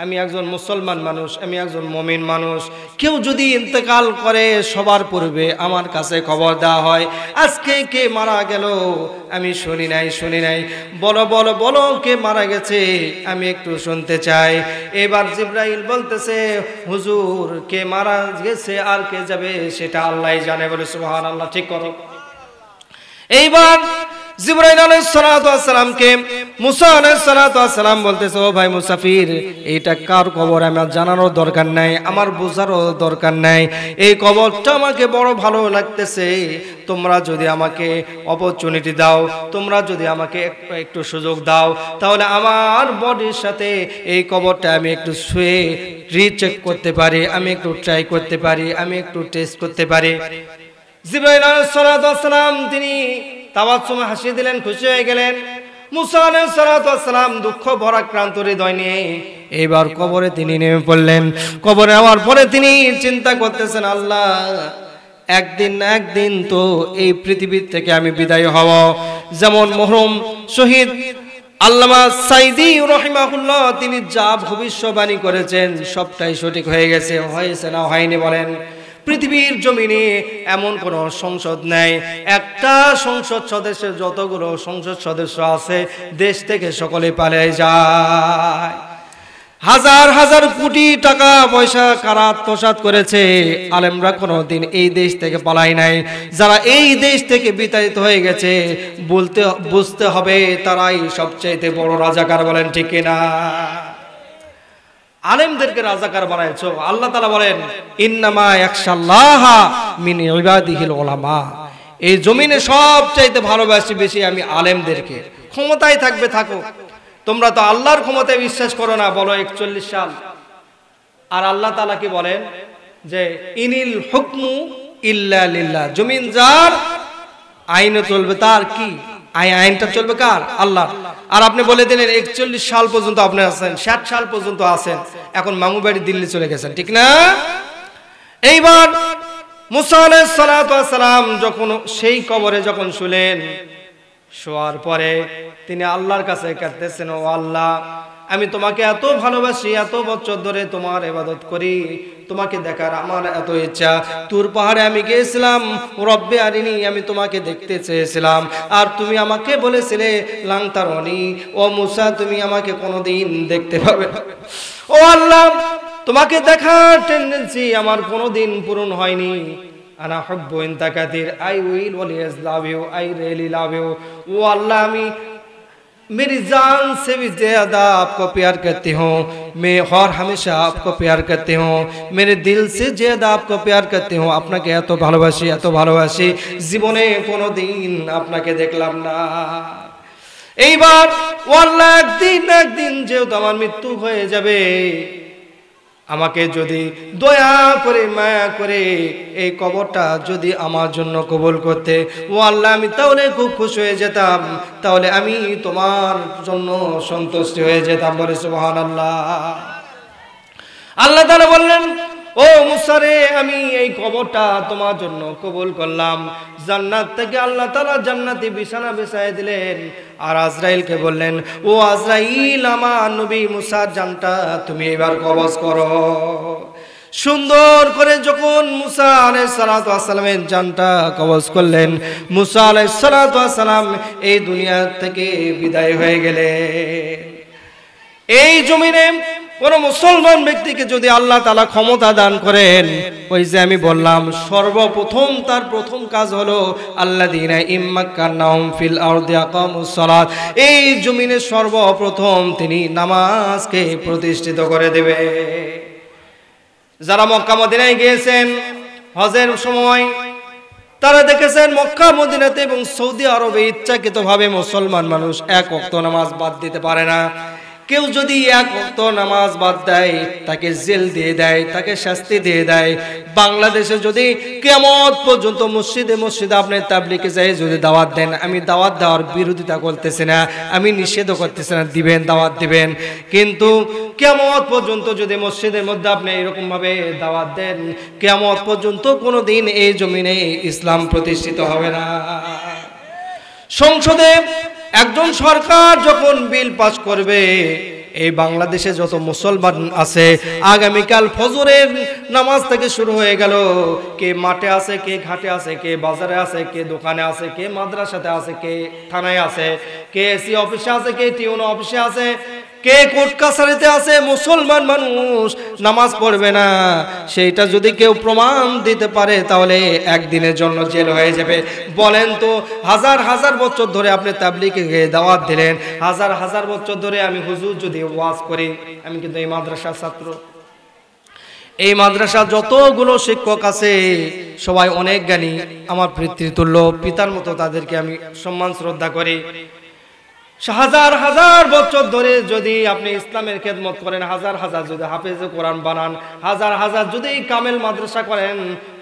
আমি একজন মুসলমান মানুষ, আমি একজন মুমিন মানুষ, কেউ যদি ইন্তেকাল করে সবার পূর্বে আমার কাছে খবর দেওয়া হয় আজকে কে মারা গেল, আমি শুনি নাই, বলো বলো বলো কে মারা গেছে, আমি একটু শুনতে চাই। এবার জিবরাইল বলতেছে হুজুর কে মারা গেছে আর কে যাবে সেটা আল্লাহই জানে। বলে সুবহানাল্লাহ, ঠিক করো। এইবার জিবরাইল আলাইহিস সালাতু ওয়াস সালামকে মুসা আলাইহিস সালাতু ওয়াস সালাম বলতেছে ও ভাই মুসাফির, এইটা কার কবর আমার জানানোর দরকার নাই, আমার বোঝারও দরকার নাই, এই কবরটা আমাকে বড় ভালো লাগতেছে, তোমরা যদি আমাকে অপরচুনিটি দাও, তোমরা যদি আমাকে একটু সুযোগ দাও, তাহলে আমার বডির সাথে এই কবরটা আমি একটু শুয়ে রিচেক করতে পারি, আমি একটু ট্রাই করতে পারি, আমি একটু টেস্ট করতে পারি। জিবরাইল আলাইহিস সালাতু ওয়াস সালাম তিনি তাবাসসুমে হাসি দিলেন, খুশি হয়ে গেলেন। মুসা আলাইহিস সালাতু ওয়াস সালাম দুঃখ ভরাক্রান্ত হৃদয় নিয়ে এবার কবরে তিনি নেমে পড়লেন। কবরে যাওয়ার পরে তিনি চিন্তা করতেছেন আল্লাহ একদিন না একদিন তো এই পৃথিবী থেকে আমি বিদায় হব। যেমন মরহুম শহীদ আল্লামা সাইদি রাহিমাহুল্লাহ তিনি যা ভবিষ্যবাণী করেছেন সবটাই সঠিক হয়ে গেছে, হয়েছে না হয়নি বলেন? পৃথিবীর জমিনে এমন কোন সংসদ নেই, একটা সংসদ সদস্যের যতগুলো সংসদ সদস্য আছে দেশ থেকে সকলে পালিয়ে যায়। হাজার হাজার কোটি টাকা পয়সা কারা আত্মসাৎ করেছে, আলেমরা কোনোদিন এই দেশ থেকে পালায় নাই। যারা এই দেশ থেকে বিতাড়িত হয়ে গেছে বুঝতে হবে তারাই সবচেয়ে বড় রাজাকার। বলেন ঠিক কিনা? আলেমদেরকে রাজাকার বানাইছো। আল্লাহ তাআলা বলেন ইন্নামা ইয়াখশাল্লাহা মিন ইবাদিহিল উলামা, এই জমিনে সবচাইতে ভালোবাসি বেশি আমি আলেমদেরকে। ক্ষমতায় থাকবে থাকো, তোমরা তো আল্লাহর ক্ষমতায় বিশ্বাস করো না, বলো 41 সাল। আর আল্লাহ তাআলা কি বলেন যে ইনিল হুকমু ইল্লা লিল্লাহ, জমিন যার আইন চলবে তার। কি আইনটা চলবে কার? আল্লাহ। আর আপনি বলে দিলেন 41 সাল পর্যন্ত আপনি আছেন, 60 সাল পর্যন্ত আছেন, এখন মামু বাড়ি দিল্লি চলে গেছেন, ঠিক না? এইবার মুসা আলাইহিস সালাতু ওয়াস সালাম যখন সেই কবরে যখন শুলেন, শোয়ার পরে তিনি আল্লাহর কাছে কাঁদতেছেন, ও আল্লাহ আমি তোমাকে এত ভালোবাসি, এত বছর ধরে তোমার ইবাদত করি, তোমাকে দেখার আমার এত ইচ্ছা। তুর পাহাড়ে আমি গিয়েছিলাম, রব্বে আরিনি, আমি তোমাকে দেখতে চেয়েছিলাম, আর তুমি আমাকে বলেছিলে লাং তারানি, ও মুসা তুমি আমাকে কোনোদিন দেখতে পাবে না। ও আল্লাহ তোমাকে দেখার টেন্ডেন্সি আমার কোনোদিন পূরণ হয়নি। আনা হুব্বু ইনতা কাতির, I will always love you, I really love you. ও আল্লাহ আমি मेरी जान से भी ज़्यादा आपको प्यार करती हूँ, मैं और हमेशा आपको प्यार करती हूँ, मेरे दिल से ज़्यादा आपको प्यार करती हूँ। আপনাকে এত ভালোবাসি জীবনে কোনোদিন আপনাকে দেখলাম না। এইবার আল্লাহ একদিন যেহেতু আমার মৃত্যু হয়ে যাবে, আমাকে যদি দয়া করে মায়া করে এই কবরটা যদি আমার জন্য কবুল করতে, ও আল্লাহ আমি তাহলে খুব খুশি হয়ে যেতাম, তাহলে আমি তোমার জন্য সন্তুষ্ট হয়ে যেতাম। বলে সুবহানাল্লাহ। আল্লাহ তাআলা বললেন ও মুসা রে আমি এই কবরটা তোমার জন্য কবুল করলাম। জান্নাত থেকে আল্লাহ তাআলা জান্নাতি বিছানা বিছায় দিলেন, আর আজরাইলকে বললেন ও আজরাইল আমার নবী মুসার জানটা তুমি এবার কবজ করো। সুন্দর করে যখন মুসা আলাইহিস সালাতু ওয়াস সালামের জানটা কবজ করলেন, মুসা আলাইহিস সালাতু ওয়াস সালাম এই দুনিয়া থেকে বিদায় হয়ে গেলেন। এই জমিনে কোন মুসলমান ব্যক্তিকে যদি আল্লাহ তাআলা ক্ষমতা দান করেন, ওই যে আমি বললাম সর্বপ্রথম তার প্রথম কাজ হলো আল্লাযীনা ইম্মাক্কানাহুম ফিল আরদি আকামুস সালাত, এই জমিনে সর্বপ্রথম তিনি নামাজকে প্রতিষ্ঠিত করে দেবে। যারা মক্কা মদিনায় গিয়েছেন হজের সময়, তারা দেখেছেন মক্কা মদিনাতে এবং সৌদি আরবে ইচ্ছাকৃতভাবে মুসলমান মানুষ এক ওয়াক্ত নামাজ বাদ দিতে পারে না। কেউ যদি এক ওয়াক্ত নামাজ বাদ দেয় তাকে জেল দিয়ে দেয়, তাকে শাস্তি দিয়ে দেয়। বাংলাদেশে যদি কিয়ামত পর্যন্ত মসজিদে আপনি তাবলীগে যায় যদি দাওয়াত দেন, আমি দাওয়াত দেওয়ার বিরোধিতা করতেছি না, আমি নিষেধ করতেছি না, দিবেন দাওয়াত দিবেন, কিন্তু কিয়ামত পর্যন্ত যদি মসজিদের মধ্যে আপনি এরকম ভাবে দাওয়াত দেন, কিয়ামত পর্যন্ত কোনোদিন এই জমিনে ইসলাম প্রতিষ্ঠিত হবে না। সংসদে একজন সরকার যখন বিল পাস করবে, এই বাংলাদেশে যত মুসলমান আছে আগামীকাল ফজরের নামাজ থেকে শুরু হয়ে গেল, কে মাঠে আছে, কে ঘাটে আছে, কে বাজারে আছে, কে দোকানে আছে, কে মাদ্রাসাতে আছে, কে থানায় আছে, কে এসি অফিসে আছে, কে টিউনো অফিসে আছে, কে কোর্ট কাছারিতে আছে, মুসলমান মানুষ নামাজ পড়বে না। সেইটা যদি কেউ প্রমাণ দিতে পারে তাহলে একদিনের জন্য জেল হয়ে যাবে। বলেন তো, হাজার হাজার বছর ধরে আপনি তাবলীগে দাওয়াত দিলেন, হাজার হাজার বছর ধরে আমি হুজুর যদি ওয়াজ করি, আমি কিন্তু এই মাদ্রাসার ছাত্র, এই মাদ্রাসা যতগুলো শিক্ষক আছে সবাই অনেক জ্ঞানী, আমার পিতৃতুল্য, পিতার মতো তাদেরকে আমি সম্মান শ্রদ্ধা করি। হাজার হাজার বছর ধরে যদি আপনি ইসলামের খেদমত করেন, হাজার হাজার যদি হাফেজে কোরআন বানান, হাজার হাজার যদি কামেল মাদ্রাসা করেন,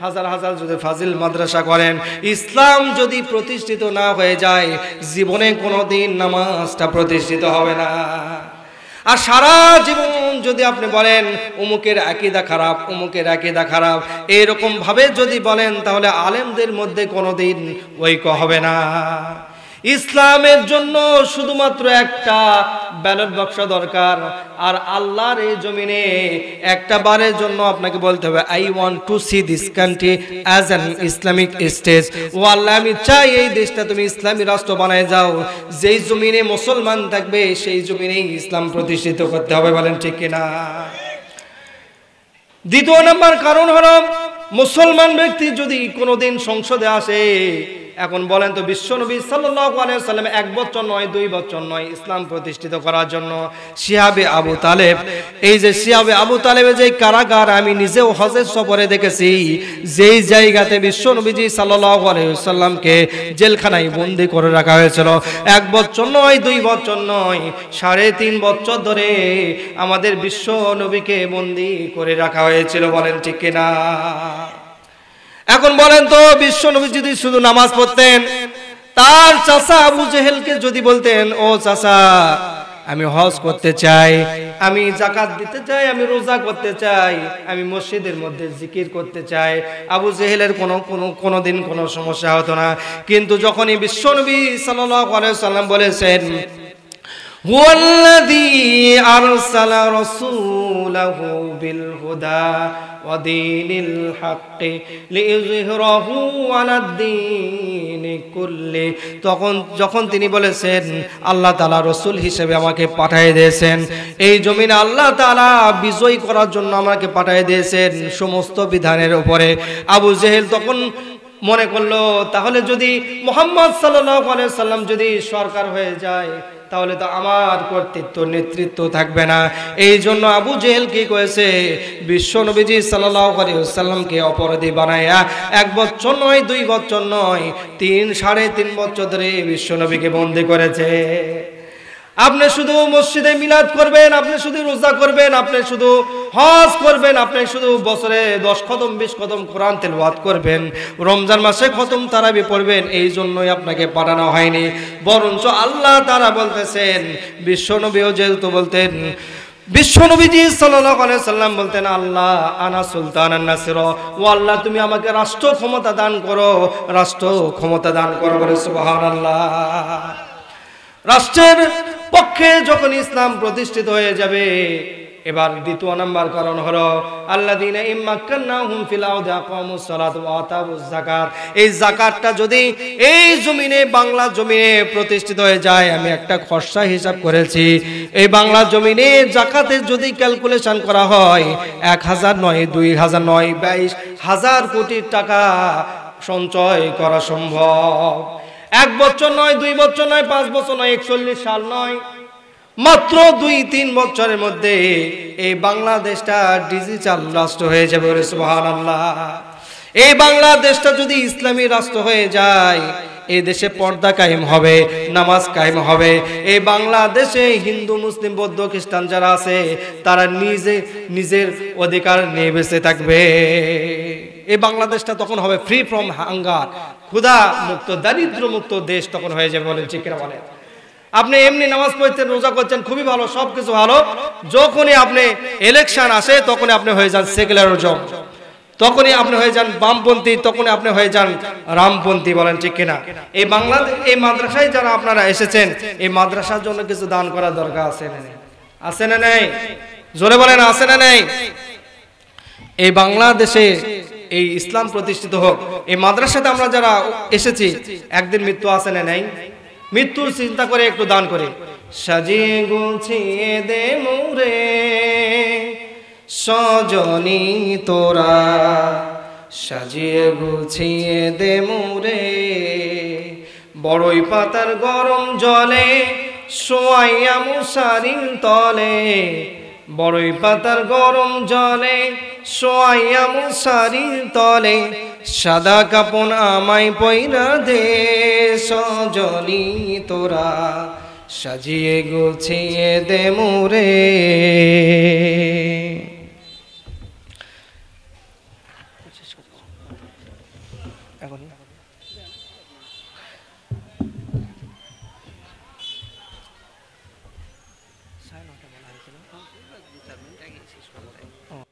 হাজার হাজার যদি ফাজিল মাদ্রাসা করেন, ইসলাম যদি প্রতিষ্ঠিত না হয়ে যায় জীবনে কোনোদিন নামাজটা প্রতিষ্ঠিত হবে না। আর সারা জীবন যদি আপনি বলেন অমুকের আকীদা খারাপ, অমুকের আকীদা খারাপ, এরকম ভাবে যদি বলেন তাহলে আলেমদের মধ্যে কোনোদিন ঐক্য হবে না। ইসলামের জন্য শুধুমাত্র একটা ব্যালট বাক্স দরকার, আর আল্লাহর এই জমিনে একটা বারের জন্য আপনাকে বলতে হবে I want to see this country as an Islamic state. ও আল্লাহ, আমি চাই এই দেশটা তুমি ইসলামী রাষ্ট্র বানায় যাও, যেই জমিনে মুসলমান থাকবে সেই জমিনেই ইসলাম প্রতিষ্ঠিত করতে হবে। বলেন ঠিক কিনা? দ্বিতীয় নম্বর কারণ হলো, মুসলমান ব্যক্তি যদি কোনোদিন সংসদে আসে, এখন বলেন তো বিশ্বনবী সাল্লাল্লাহু আলাইহি ওয়াসাল্লাম 1 বছর নয়, 2 বছর নয়, ইসলাম প্রতিষ্ঠিত করার জন্য শিহাবে আবু তালেব, এই যে শিহাবে আবু তালেবের যে কারাগার আমি নিজেও হজের সফরে দেখেছি, যেই জায়গাতে বিশ্বনবীজি সাল্লাল্লাহু আলাইহি ওয়াসাল্লামকে জেলখানায় বন্দী করে রাখা হয়েছিল, 1 বছর নয়, 2 বছর নয়, 3.5 বছর ধরে আমাদের বিশ্বনবীকে বন্দী করে রাখা হয়েছিল। বলেন ঠিক কিনা? এখন বলেন তো, বিশ্বনবী যদি শুধু নামাজ পড়তেন, তার চাচা আবু জেহেলকে যদি বলতেন, ও চাচা আমি হজ করতে চাই, আমি যাকাত দিতে চাই, আমি রোজা করতে চাই, আমি মসজিদের মধ্যে জিকির করতে চাই, আবু জেহেলের কোনোদিন কোনো সমস্যা হতো না। কিন্তু যখনই বিশ্বনবী সাল্লাল্লাহু আলাইহি ওয়াসাল্লাম বলেছেন হুয়াল্লাযী আরসালা রাসূলাহু বিল হুদা ওয়া দীনিল হাক্কি লিইযহিরাহু আলাদ দীনি কুল্লি, যখন তিনি বলেছেন আল্লাহ তাআলা রাসূল হিসেবে আমাকে পাঠিয়ে দিয়েছেন, এই জমিনে আল্লাহ তাআলা বিজয় করার জন্য আমাকে পাঠিয়ে দিয়েছেন সমস্ত বিধানের উপরে। আবু জেহেল তখন মনে করলো, তাহলে যদি মুহাম্মদ সাল্লাল্লাহু আলাইহি ওয়াসাল্লাম যদি সরকার হয়ে যায় তাহলে তো আমার কর্তৃত্ব নেতৃত্ব থাকবে না। এই জন্য আবু জেহেল কি করেছে, বিশ্বনবীজি সাল্লাল্লাহু আলাইহি ওয়াসাল্লামকে অপরাধী বানায়া 1 বছর নয়, 2 বছর নয়, 3.5 বছর ধরে বিশ্বনবীকে বন্দী করেছে। আপনি শুধু মসজিদে মিলাদ করবেন, আপনি শুধু রোজা করবেন, আপনি শুধু হজ করবেন, আপনি শুধু বছরে 10 খতম 20 খতম কোরআন তেলাওয়াত করবেন, রমজান মাসে খতম তারাবি পড়বেন, এই জন্যই আপনাকে পাঠানো হয়নি। বরঞ্চ আল্লাহ তাআলা বলতেছেন, বিশ্বনবীও যেহেতু বলতেন, বিশ্বনবীজি সাল্লাল্লাহু আলাইহি সাল্লাম বলতেন, আল্লাহ আনা সুলতানান নাসির, ও আল্লাহ তুমি আমাকে রাষ্ট্র ক্ষমতা দান করো, রাষ্ট্র ক্ষমতা দান করো। বলে সুবহানাল্লাহ। রাষ্ট্রের পক্ষে যখন ইসলাম প্রতিষ্ঠিত হয়ে যাবে, এবার দ্বিতীয় নাম্বার কারণ হলো আল্লাযীনা ইম্মাক্কান্নাহুম ফিল আরদি আকামুস সালাত ওয়া আতাউজ যাকাত। এই যাকাতটা যদি এই জমিনে, বাংলা জমিনে প্রতিষ্ঠিত হয়ে যায়, আমি একটা খরচা হিসাব করেছি, এই বাংলা জমিনে যাকাতের যদি ক্যালকুলেশন করা হয় 1000 নয়, 2000 নয়, 22,000 কোটি টাকা সঞ্চয় করা সম্ভব। 1 বছর নয়, 2 বছর নয়, 5 বছর নয়, 41 সাল নয়, মাত্র 2-3 বছরের মধ্যে এই বাংলাদেশটা ডিজিটাল রাষ্ট্র হয়ে যাবে। সুবহানাল্লাহ। এই বাংলাদেশটা যদি ইসলামী রাষ্ট্র হয়ে যায়, এই দেশে পর্দা কায়েম হবে, নামাজ কায়েম হবে। এই বাংলাদেশে হিন্দু মুসলিম বৌদ্ধ খ্রিস্টান যারা আছে তারা নিজের অধিকার নিয়ে বেঁচে থাকবে। এই বাংলাদেশটা তখন হবে ফ্রি ফ্রম হাঙ্গার, ক্ষুধা মুক্ত, দারিদ্র মুক্ত দেশ তখন হয়ে যাবে। বলেন ঠিক কিনা? বলেন। আপনি এমনি নামাজ পড়ছেন, রোজা করছেন, খুবই ভালো, সবকিছু ভালো, যখনই আপনি ইলেকশন আসে তখনই আপনি হয়ে যান সেকুলারিজম, তখনই আপনি হয়ে যান বামপন্থী, তখনই আপনি হয়ে যান রামপন্থী। বলেন ঠিক কিনা? এই বাংলাদেশ, এই মাদ্রাসায় যারা আপনারা এসেছেন, এই মাদ্রাসার জন্য কিছু দান করার দরকার আছে না? আছে না নাই? জোরে বলেন আছে না নাই? এই বাংলাদেশে এই ইসলাম প্রতিষ্ঠিত হোক, এই মাদ্রাসাতে আমরা যারা এসেছি একদিন মৃত্যু আছে না নাই? মৃত্যুর চিন্তা করে একটু দান করে সাজিয়ে গুছিয়ে দে মোরে সজনী তোরা, সাজিয়ে গুছিয়ে দে মোরে বড়ই পাতার গরম জলে শোয়াইয়া মশারির তলে, বড়ই পাতার গরম জলে শোয়াইয়া মশারির তলে, সাদা কাপন আমায় পয়রা দে সজনী তোরা, সাজিয়ে গুছিয়ে দে মোরে।